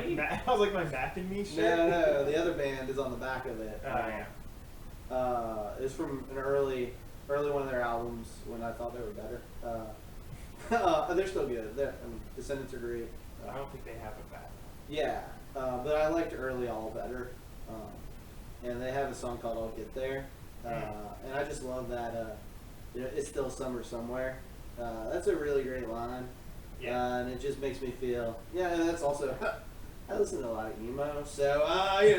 like my Mac and Me shit. No, the other band is on the back of it. Oh yeah. It's from an early one of their albums when I thought they were better. They're still good. Descendants are great. I don't think they have a bad. Yeah, but I liked early all better. And they have a song called "I'll Get There," and I just love that. It's still summer somewhere. That's a really great line. Yeah. And it just makes me feel. Yeah, and that's also. I listen to a lot of emo, so I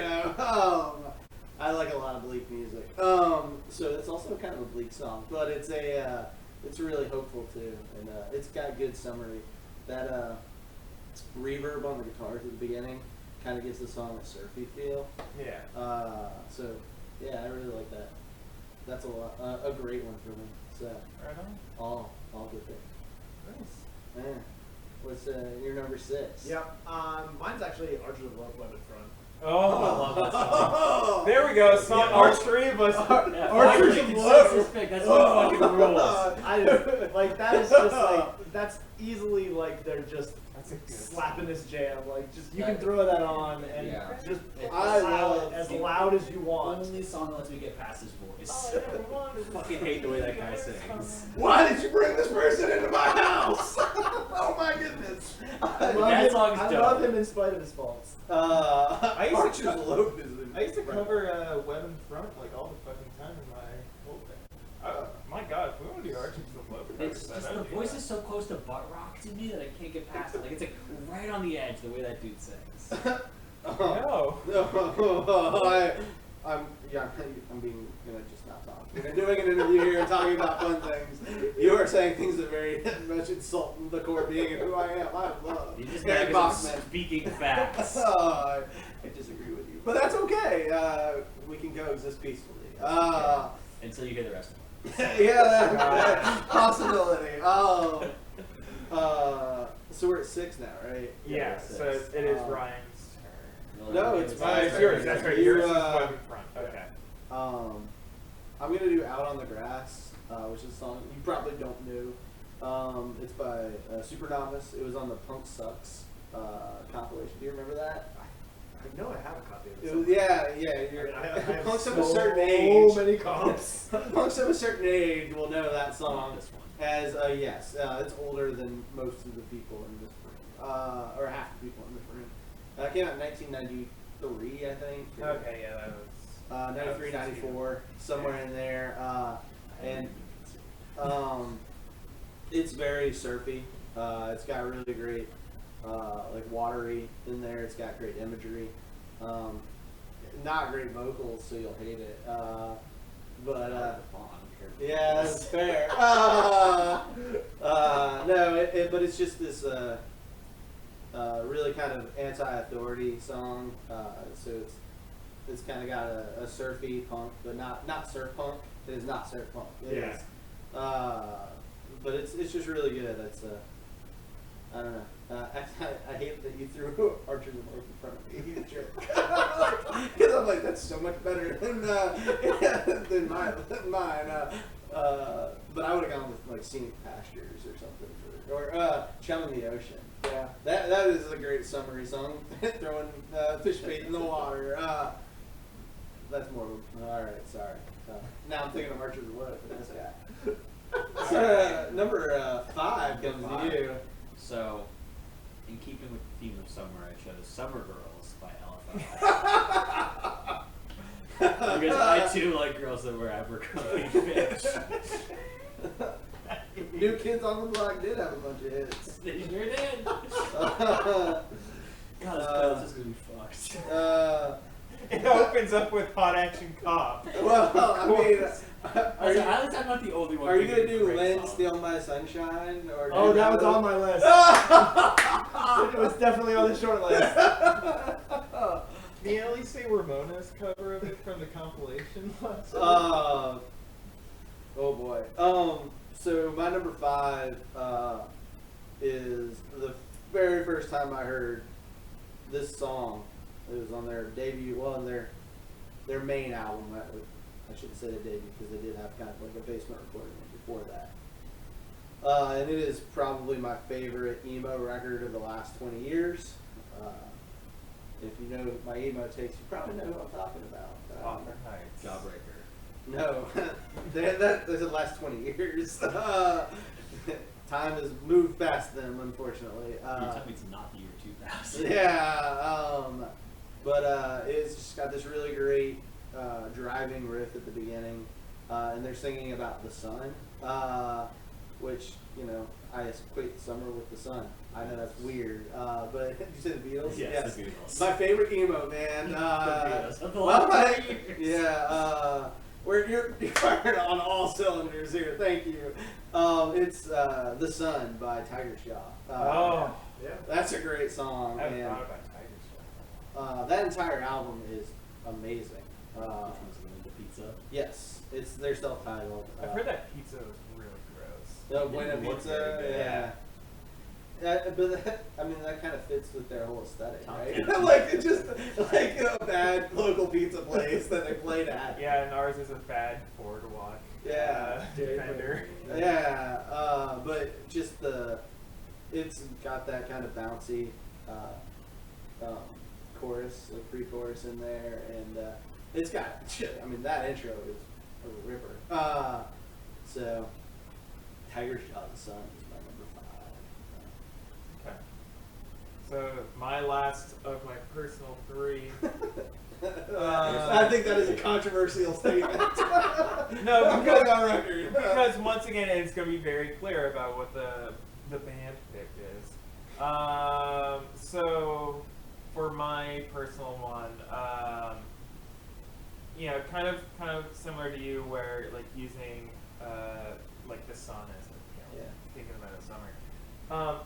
like a lot of bleak music. So it's also kind of a bleak song, but it's really hopeful too, and it's got good summary. That reverb on the guitars at the beginning kind of gives the song a surfy feel. Yeah. So yeah, I really like that. That's a great one for me. So Right on. all good there. Nice. Yeah. What's your number 6? Yep. Mine's actually Archers of Love, Weapon Front. Oh, I love that song. there we go. Song Yeah. all 3 of us. Yeah, Archers finally, of Love. consensus pick. That's what fucking rules. That is just like that's easily like they're just That's a good slapping this jam. Like just you Yeah. can throw that on and Yeah. just I loud love as loud as you want. Only song that lets me get past his voice. Oh, I fucking hate the way that guy sings. Why did you bring this person into my house? Oh my goodness. I That song's love dope. him in spite of his faults. I used to Archer's co- Loaf is I used to cover Weapon Front like all the fucking time in my whole thing. My god, if we want to do Archers of Love, It's just the voice is so close to butt rock to me that I can't get past it. Like it's like right on the edge the way that dude sings. No. I'm being gonna just not talk. We're doing an interview here and talking about fun things. You are saying things that very much insult the core being of who I am. I love You just Eric never Bachman. speaking facts. I disagree with you, but that's okay. We can coexist peacefully. Until you hear the rest of it. Yeah, that possibility. So we're at 6 now, right? Yeah, so it is Ryan's turn. No, it's mine. It's yours. That's right. You, Yours is Weapon Front. Okay. I'm gonna do "Out on the Grass," which is a song you probably don't know. It's by Super Novice. It was on the Punk Sucks compilation. Do you remember that? I know I have a copy of It it. was, yeah. You're, I have punks of a so certain age. many copies. Punks of a certain age will know that song. This one. As yes, it's older than most of the people in this room, or half the people in this room. It came out in 1993, I think. Okay, yeah, that was. 93, 94, somewhere in there. And it's very surfy. It's got really great, like watery in there. It's got great imagery. Not great vocals, so you'll hate it. But I don't care. yeah, that's fair. No, but it's just this really kind of anti-authority song. So it's kind of got a surfy punk, but not surf punk. It is not surf punk. It Yeah. is. But it's just really good. It's I don't know. I hate that you threw Archer's of Oak in front of me. You jerk. Because I'm like, that's so much better than mine. But I would have gone with like Scenic Pastures or something, or Chum in the Ocean. Yeah. That is a great summary song. Throwing fish bait in the water. That's more. All right, sorry. Now I'm thinking of Archer's of Oak for this guy. So, number 5 comes to you. So, in keeping with the theme of summer, I chose Summer Girls by LFL. Because I too like girls that wear Abercrombie fish. New Kids on the Block did have a bunch of hits. They sure did. God, this playlist is gonna be fucked. It opens up with Hot Action Cop. Well, I mean, At least I'm not the only one. are you gonna picking do great Lynn songs. Steal My Sunshine? Or do Oh, you that have was on my list. It was definitely on the short list. Can you at least say Ramona's cover of it from the compilation? Oh boy. So my number 5 is the very first time I heard this song. It was on their debut, well, on their main album. I shouldn't say their debut because they did have kind of like a basement recording before that. And it is probably my favorite emo record of the last 20 years. If you know my emo takes, you probably know who I'm talking about. Jawbreaker. No, that's the last 20 years. Time has moved past them, unfortunately. You tell me it's not the year 2000. Yeah, but it's just got this really great driving riff at the beginning, and they're singing about the sun, which, you know, I equate summer with the sun. I know that's weird, but did you say the Beatles? Yes, the Beatles. My favorite emo band. The Beatles. Of the Well, last 20 years. yeah, you're firing on all cylinders here. Thank you. It's The Sun by Tiger Shaw. Oh, Yeah. That's a great song. I haven't And thought about Tiger that entire album is amazing. Which one's the pizza? Yes, they're self-titled. I've heard that pizza was really gross. The It Buena didn't look Pizza, very good. yeah. But that kind of fits with their whole aesthetic, Top right? 10. Like it's just like a bad local pizza place that they played at. Yeah, and ours is a bad boardwalk. Yeah. Defender. Yeah, but just it's got that kind of bouncy chorus, like pre-chorus in there, and it's got shit. I mean, that intro is a ripper. So Tiger Shaw, The Sun is my number 5. Okay. So my last of my personal 3. I think that is a controversial statement. No, I'm going on record. because once again, it's going to be very clear about what the band pick is. So for my personal one, you know, kind of similar to you, where like using like the sun as thinking about the summer.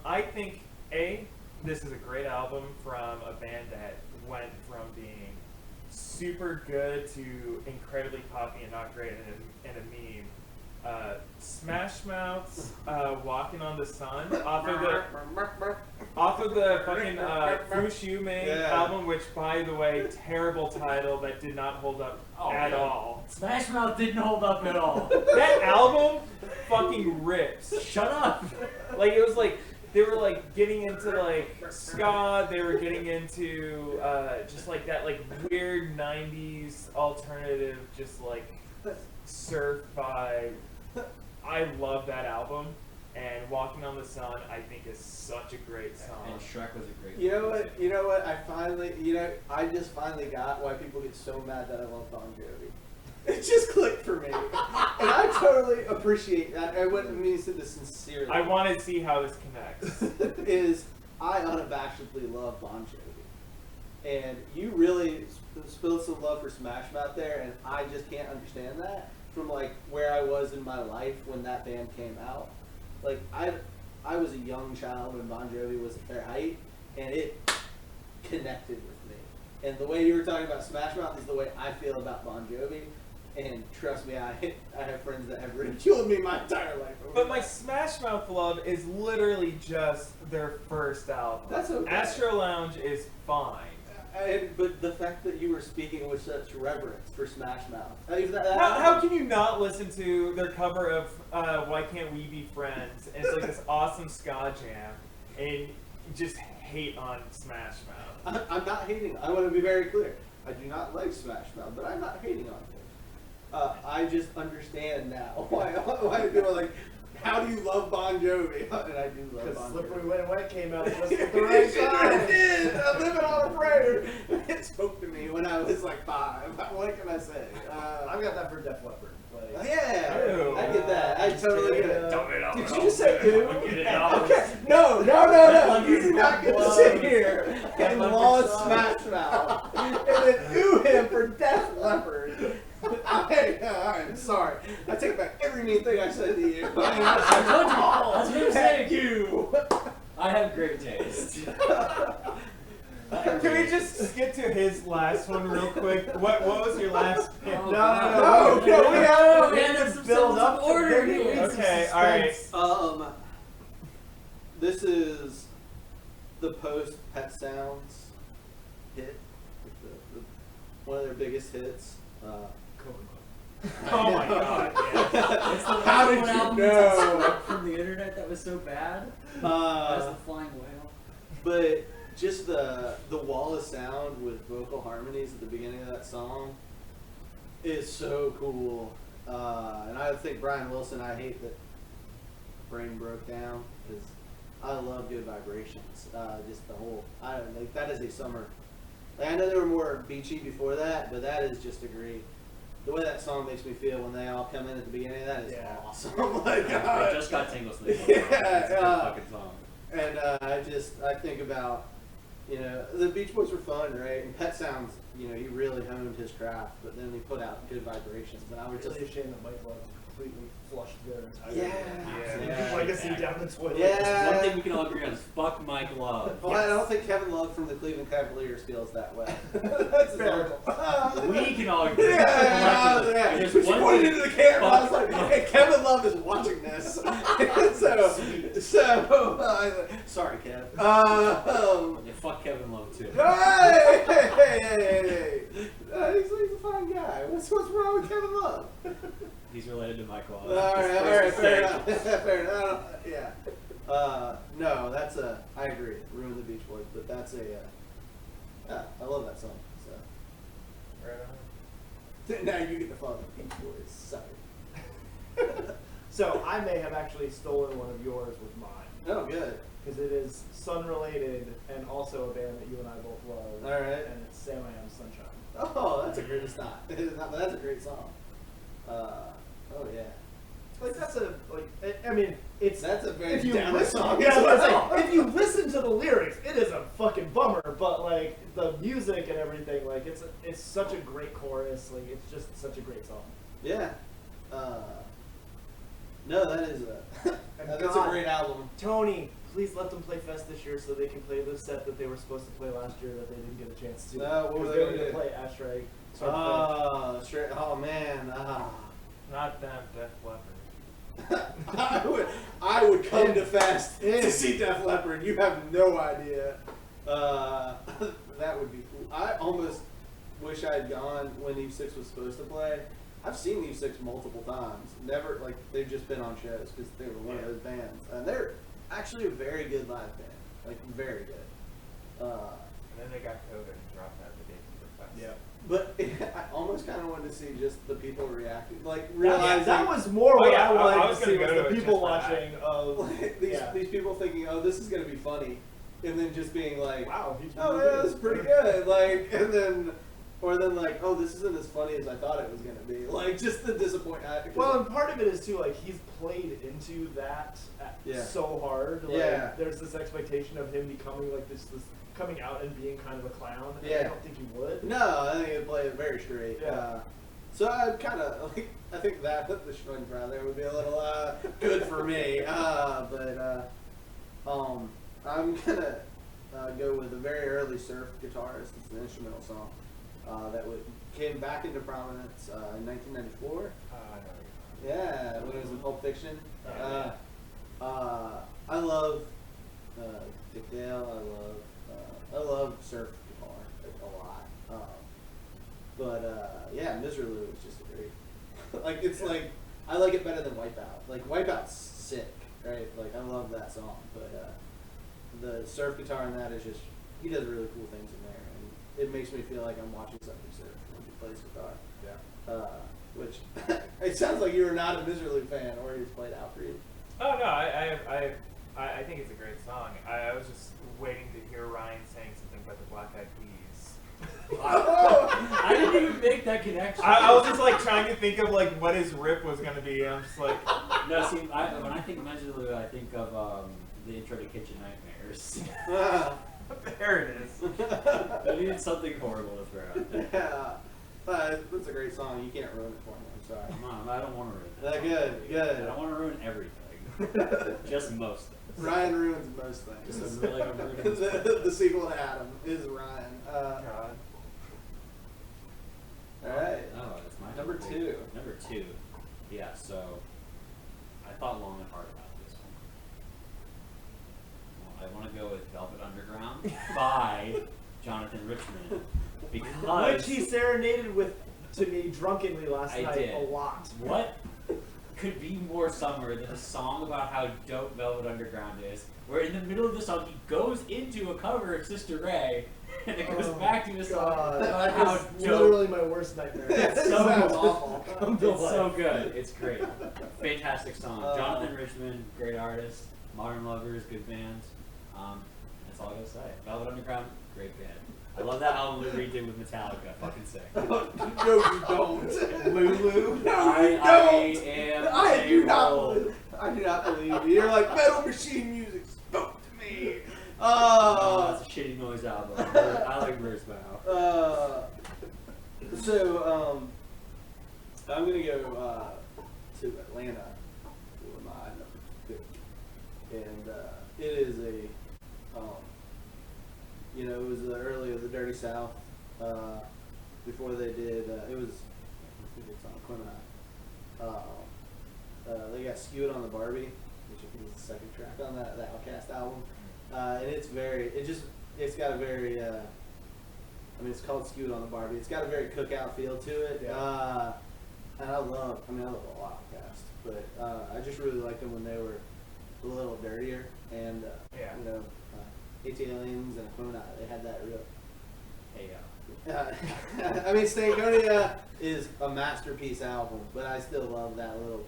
I think this is a great album from a band that went from being super good to incredibly poppy and not great and a meme. Smash Mouth's "Walking on the Sun" off of the fucking Fushume album, which, by the way, terrible title that did not hold up at all. Smash Mouth didn't hold up at all. That album fucking rips. Shut up. Like, it was like they were like getting into like ska. They were getting into just like that like weird '90s alternative, just like surf vibe. I love that album, and "Walking on the Sun" I think is such a great song. And Shrek was a great. You know what? I just finally got why people get so mad that I love Bon Jovi. It just clicked for me, and I totally appreciate that. I wouldn't mean to say this sincerely. I want to see how this connects. I unabashedly love Bon Jovi, and you really spilled some love for Smash Mouth there, and I just can't understand that from like where I was in my life when that band came out. Like I was a young child when Bon Jovi was at their height, and it connected with me. And the way you were talking about Smash Mouth is the way I feel about Bon Jovi. And trust me, I have friends that have ridiculed me my entire life. But my Smash Mouth love is literally just their first album. That's okay. Astro Lounge is fine. But the fact that you were speaking with such reverence for Smash Mouth. How can you not listen to their cover of Why Can't We Be Friends? And it's like this awesome ska jam, and just hate on Smash Mouth. I'm not hating. I want to be very clear. I do not like Smash Mouth, but I'm not hating on it. I just understand now why people are like, how do you love Bon Jovi? And I do love Bon Jovi. Because Slippery When Wet came out just at the It right sure time. did. Living on a Prayer. It spoke to me when I was like 5. What can I say? I've got that for Def Leppard. Like, Yeah, Ew. I get that. I totally get it. Did Did you just say who? Okay. No. You do not get to Love. sit here and Leppard laud sucks. Smash Mouth and then ooh him for Def Leppard. I'm sorry. I take back every mean thing I said to you. I told you. That's what I'm saying. Thank you. I have great taste. Can we just skip to his last one real quick? What was your last pick? Oh, No, God. we We have have to to build up some order to here. Okay, alright. This is the post Pet Sounds hit, one of their biggest hits. Oh my god, yeah. It's the How did one you album know? that's stripped from the internet that was so bad. That's the Flying Whale. But just the wall of sound with vocal harmonies at the beginning of that song is so cool. And I think Brian Wilson, I hate that Brain broke down because I love Good Vibrations. Just the whole, I don't know, like that is a summer. Like, I know they were more beachy before that, but that is just a great. The way that song makes me feel when they all come in at the beginning of that is awesome. Like, I just got tingles. Yeah, It's a good fucking song. And I think about, you know, the Beach Boys were fun, right? And Pet Sounds, you know, he really honed his craft, but then he put out Good Vibrations, and I was It's just, really a shame that Mike Love completely flushed their entire Yeah. legacy down the toilet. Yeah. One thing we can all agree on is fuck Mike Love. well, I don't think Kevin Love from the Cleveland Cavaliers feels that way. That's Fair. We can all agree. Yeah. There's She one pointed thing- into the camera. I was like, fuck- "Hey, Kevin Love is watching this." Sorry, Kev. Yeah, fuck Kevin Love too. Hey! He's a fine guy. What's wrong with Kevin Love? He's related to Mike Love. All right, fair enough. Fair enough. Yeah. No, that's a. I agree. Ruin the Beach Boys, but that's a. Yeah, I love that song. So Right on. now you get to follow the Beach Boys. Sorry. So I may have actually stolen one of yours with mine. Oh, good. Because it is Sun related and also a band that you and I both love. All right. And it's Sam I Am Sunshine. Oh, that's a great. It's not. It's not, but that's a great song. Oh yeah. Like that's a I mean it's That's a very if you downer listen, song. yeah, I was as gonna well. say, if you listen to the lyrics, it is a fucking bummer. But like the music and everything, like it's such a great chorus. Like it's just such a great song. Yeah. No, that is a. That's a God. great album. Tony, please let them play Fest this year so they can play the set that they were supposed to play last year that they didn't get a chance to. No, what were 'Cause they they gonna were do? gonna play Ashtray. Oh, straight. Oh man. Not them, Def Leppard. I would come to Fest Yeah. to see Def Leppard. You have no idea. That would be cool. I almost wish I had gone when Eve 6 was supposed to play. I've seen Eve 6 multiple times. Never, like, they've just been on shows because they were one of those bands. And they're actually a very good live band. Like, very good. And then they got COVID and dropped out the day for Fest. Yeah. But I almost kind of wanted to see just the people reacting. Like, That, realizing that was more Oh, what yeah, I wanted I was to see gonna was go the to it people just for that. watching of like, yeah. these people thinking, oh, this is going to be funny. And then just being like, Wow, he's oh, really yeah, good. that's pretty good. Like, and then, or then like, oh, this isn't as funny as I thought it was going to be. Like, just the disappointment. Well, and part of it is too, like, he's played into that Yeah. so hard. Like, Yeah. there's this expectation of him becoming, like, this coming out and being kind of a clown. And Yeah. I don't think he would. No, I think he'd play it very straight. Yeah. So I kind of like. I think that the Schwinn crowd there would be a little good for me. But I'm gonna go with a very early surf guitarist. It's an instrumental song that came back into prominence in 1994. Yeah, when it was in Pulp Fiction. I love Dick Dale. I love surf guitar a lot. Yeah, Miserlou is just a great. Like it's like I like it better than Wipeout. Like Wipeout's sick, right? Like I love that song, but the surf guitar in that is just he does really cool things in there, and it makes me feel like I'm watching something surf when he plays guitar. Yeah. Which it sounds like you were not a Miserlou fan, or he's played out for you. Oh no, I think it's a great song. I was just waiting to hear Ryan saying something about the Black Eyed Peas. I didn't even make that connection. I was just like trying to think of like what his riff was gonna be. And I'm just like, No, see, when I think Mezzaloo, I think of the intro to Kitchen Nightmares. there it is. I needed something horrible to throw out there. Yeah, that's a great song. You can't ruin it for me. I'm sorry. Come on, I don't want to ruin it. Good. I don't want to ruin everything. Just most things. Ryan ruins most things. Just really like I'm ruining this the sequel to Adam is Ryan. God. All right. Oh, it's my Number two. Number two. Yeah, so I thought long and hard about this one. Well, I want to go with Velvet Underground by Jonathan Richman. Because Which he serenaded to me drunkenly last I night did. a lot. What could be more summer than a song about how dope Velvet Underground is, where in the middle of the song he goes into a cover of Sister Ray, and it goes back to a song about That how was dope. literally my worst nightmare. It's so Sounds good. awful. Come to It's life. so good. It's great. Fantastic song. Jonathan Richman, great artist. Modern Lovers, good band. That's all I gotta say. Velvet Underground, great band. I love that album Lou Reed did with Metallica. Fucking sick. No, you don't. Lulu. No, I you don't. am I do not able- believe. I do not believe you. You're like Metal Machine Music spoke to me. Oh, that's a shitty noise album. I like Merce Bow. So I'm gonna go to Atlanta for my number two, and it is a it was early of the Dirty South before they did it was I think it's on Quinna. They got Skewed on the Barbie, which I think is the second track on that Outkast album, and it's got a very it's called Skewed on the Barbie. It's got a very cookout feel to it. Yeah. And I love a lot of Outkast, but I just really liked them when they were a little dirtier, and Yeah. AT-Aliens and Aquina, they had that real. Hey, Stankonia is a masterpiece album, but I still love that little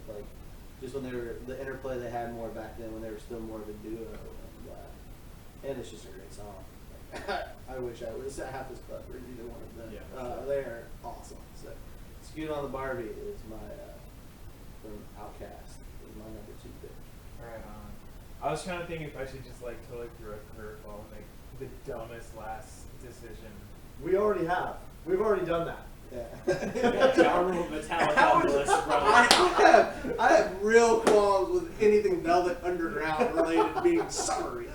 just when they were the interplay they had more back then when they were still more of a duo, and it's just a great song. I wish I was half as clever as either one of them. Yeah, They're awesome. So, Skewed on the Barbie is my from Outkast is my number two pick. Right on. I was trying to think if I should just like totally throw a curveball and make the dumbest last decision. We already have. We've already done that. Yeah. Ja Rule Metallica on the list, bro. I have real qualms with anything Velvet Underground related being summery.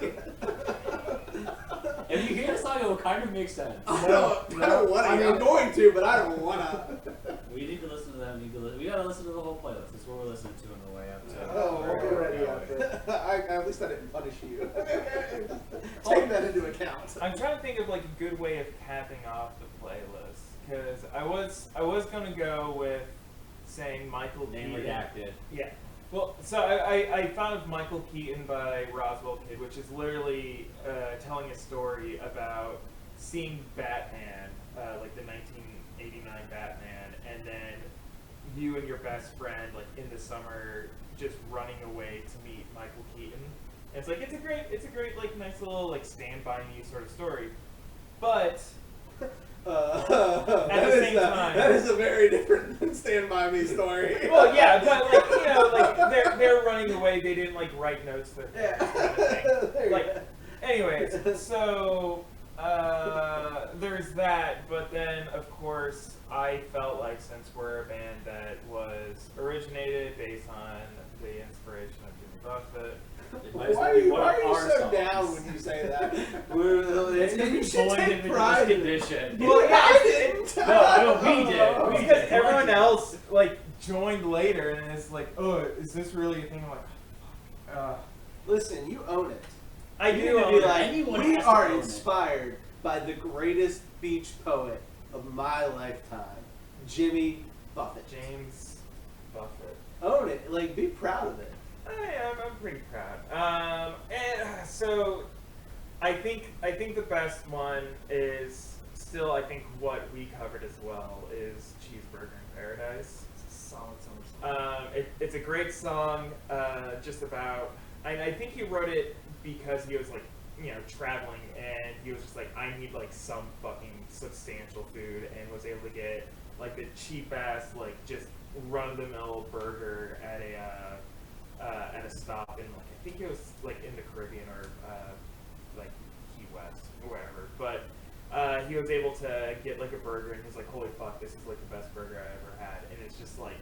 If you hear the song, it will kind of make sense. I don't want to. I'm going to, but I don't want to. We need to listen to them. We gotta listen to the whole playlist. That's what we're listening to on the way up to. Oh, where we'll be we're ready going. after. At least I didn't punish you. Take that into account. I'm trying to think of like a good way of capping off the playlist because I was gonna go with saying Michael Name Keaton. redacted. Yeah. Well, so I found Michael Keaton by Roswell Kid, which is literally telling a story about seeing Batman, like the 1989 Batman, and then you and your best friend, like in the summer, just running away to meet Michael Keaton. And it's like it's a great like nice little like Stand By Me sort of story, but at the same time, that is a very different than Stand By Me story. well, yeah, but like they're running away. They didn't like write notes to their parents kind of thing. There you Like, go. anyways, so There's that, but then of course I felt like since we're a band that was originated based on the inspiration of Jimmy Buffett. It might as Why well are be you, one why of are you our so songs. down when you say that? It's because You we should bullied take him into pride this in it. condition. Well, yeah, I didn't. No, we did. We Because did. everyone else like joined later and it's like, oh, is this really a thing? I'm like, fuck. Listen, you own it. I You do need to own be it. like, Anyone we has to are own it. inspired by the greatest beach poet of my lifetime, Jimmy Buffett. James Buffett. Own it. Like, be proud of it. I'm pretty proud. And so I think the best one is still I think what we covered as well is Cheeseburger in Paradise. It's a solid summer song. It's a great song, just about. And I think he wrote it because he was like, traveling, and he was just like, I need like some fucking substantial food, and was able to get like the cheap ass like just run of the mill burger at a stop in like I think it was like in the Caribbean or like Key West or whatever, but he was able to get like a burger, and he was like, holy fuck, this is like the best burger I ever had, and it's just like,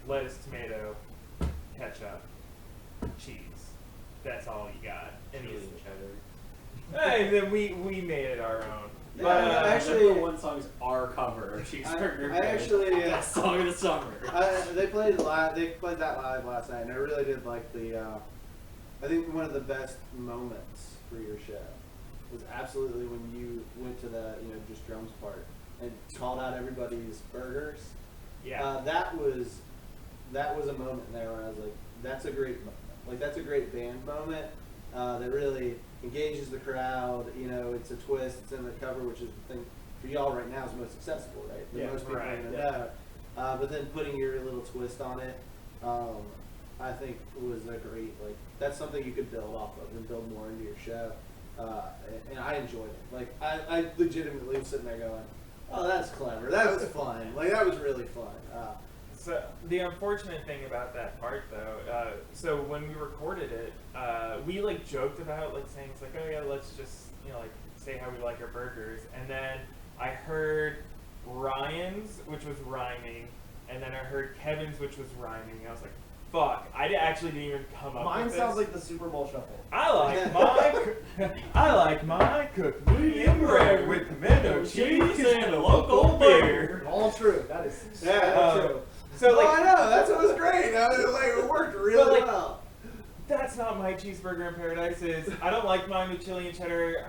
lettuce, tomato, ketchup, cheese. That's all you got. And Chili he's, and cheddar. hey, then we made it our own. Yeah, But actually- number one song is our cover of Cheeseburger. I actually, Best song of the summer. They played live. They played that live last night, and I really did like the. I think one of the best moments for your show was absolutely when you went to the just drums part and called out everybody's burgers. yeah. That was a moment there where I was like, that's a great moment. Like that's a great band moment that really engages the crowd. It's a twist. It's in the cover, which is the thing for y'all right now is most accessible, right? The Yeah, most people right, are gonna yeah. know. But then putting your little twist on it, I think was a great that's something you could build off of and build more into your show. And I enjoyed it. Like I legitimately was sitting there going, oh, that's clever. That was fun. Like that was really fun. So the unfortunate thing about that part, though, so when we recorded it, we like joked about like saying it's like, oh yeah, let's just like say how we like our burgers, and then I heard Ryan's, which was rhyming, and then I heard Kevin's, which was rhyming, and I was like, fuck, actually didn't even come up. Mine with sounds this. like the Super Bowl shuffle. I like my cooked medium bread with tomato cheese and a local beer. All true. That is Yeah, true. So Oh, like, I know. That's what was great. It worked really But, like, well. that's not my cheeseburger in paradise. I don't like mine with chili and cheddar,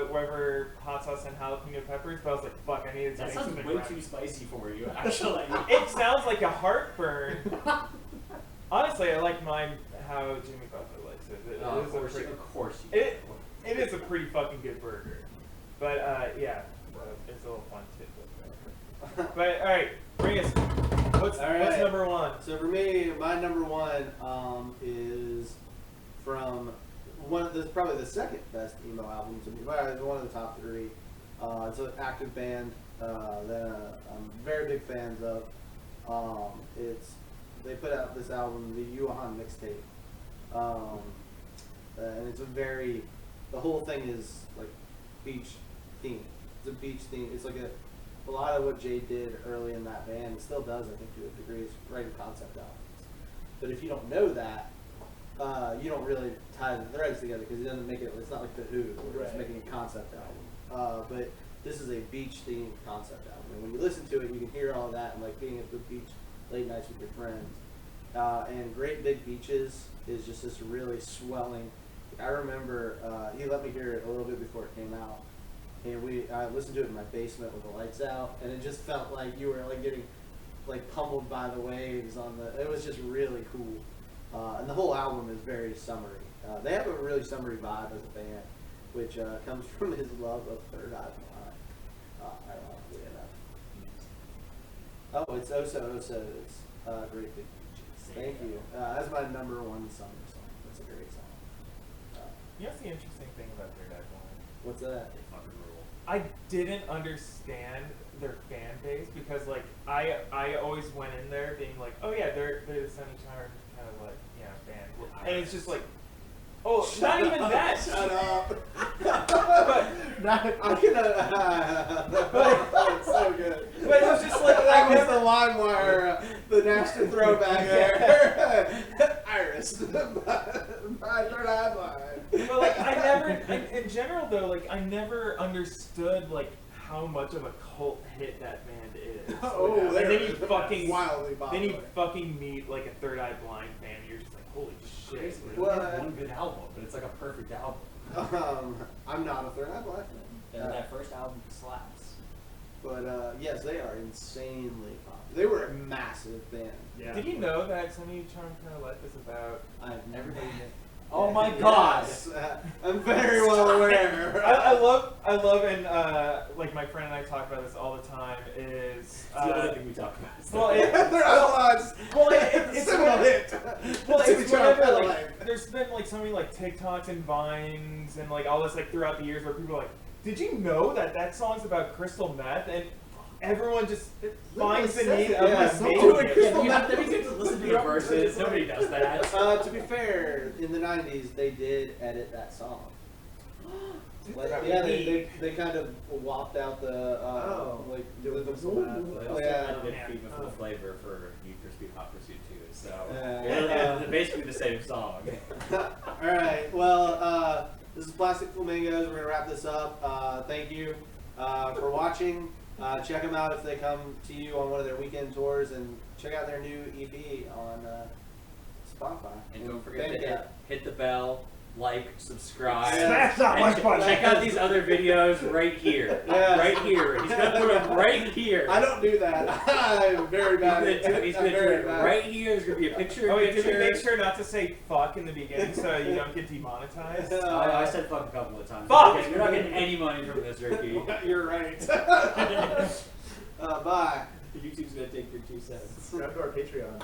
whatever hot sauce and jalapeno peppers. But I was like, fuck, I needed to That make sounds something way right. too spicy for you, actually. It sounds like a heartburn. Honestly, I like mine how Jimmy Buffett likes it. Oh, It is a pretty, of course you do. it is a pretty fucking good burger. But it's a little fun tidbit there. But all right, bring us. What's All right. number one? So for me, my number one is from probably the second best emo album to me. Well, it's one of the top three. It's an active band that I'm very big fans of. They put out this album, the Yuan mixtape, and it's the whole thing is like beach theme. It's a beach theme. It's like a lot of what Jay did early in that band, and still does, I think, to a degree, is writing concept albums. But if you don't know that, you don't really tie the threads together because he doesn't make it. It's not like the Who, where it's Right. making a concept album. But this is a beach-themed concept album, and when you listen to it, you can hear all that and like being at the beach late nights with your friends. And Great Big Beaches is just this really swelling. I remember he let me hear it a little bit before it came out, and I listened to it in my basement with the lights out, and it just felt like you were like getting like pummeled by the waves on the. It was just really cool, and the whole album is very summery. They have a really summery vibe as a band, which comes from his love of Third Eye Blind, ironically enough. Oh, it's Oso. It's Great Big Beaches. Thank you. That's my number one summer song. That's a great song. You know what's the interesting thing about Third Eye Blind? What's that? They fucking rule. I didn't understand their fan base because like I always went in there being like, oh yeah, they're the Sunny Child kind of like band, and it's just like Oh, not even that. Shut up. But I can. It's so good. But it was just like That I was never. the LimeWire, the Napster throwback there. Iris, my third eye blind. But like I never, in general though, like I never understood like how much of a cult hit that band is. Oh, and then they're you fucking wildly popular. Then you fucking meet like a Third Eye Blind fan, and you're just like, holy shit. Crazy. dude. They Well, only have one good album, but it's like a perfect album. I'm not a third eye blind fan. And that first album slaps. But yes, they are insanely popular. They were a massive band. Yeah. Did you know that Some of You Charm Kind of Life is about? I've never Everybody been. Oh my god! Yes, I'm very well aware. I love, and like my friend and I talk about this all the time. Is It's the only thing we talk about. well, it, They're odds. well, it's Seminal hit. Well, Super it's Charm whenever, Kinda like, there's been like so many like TikToks and Vines and like all this like throughout the years where people are like, did you know that that song's about crystal meth? And everyone just finds the need of Yeah, like so making do it. it. Yeah, you have to listen to the verses. Nobody does that. To be fair, in the '90s, they did edit that song. Like, yeah, they kind of whopped out the like Doing the crystal meth. They also yeah. edited Fever for the Flavor for Need for Speed Hot Pursuit 2, so Yeah. it's basically the same song. All right. Well, this is Plastic Flamingos. We're gonna wrap this up. Thank you for watching. Check them out if they come to you on one of their weekend tours, and check out their new EP on Spotify. And don't forget to Bandcamp. hit the bell, like, subscribe. Smash that and like button. check out these other videos right here. Yeah. Right here. He's gonna put them right here. I don't do that. I'm very bad. He's gonna do very it bad. right here. There's gonna be a picture. Oh wait, did we picture. make sure not to say fuck in the beginning so you don't get demonetized? I said fuck a couple of times. Fuck! You're not getting any money from this, Ricky. You're right. Bye. YouTube's gonna take your 2 cents. Subscribe to our Patreon.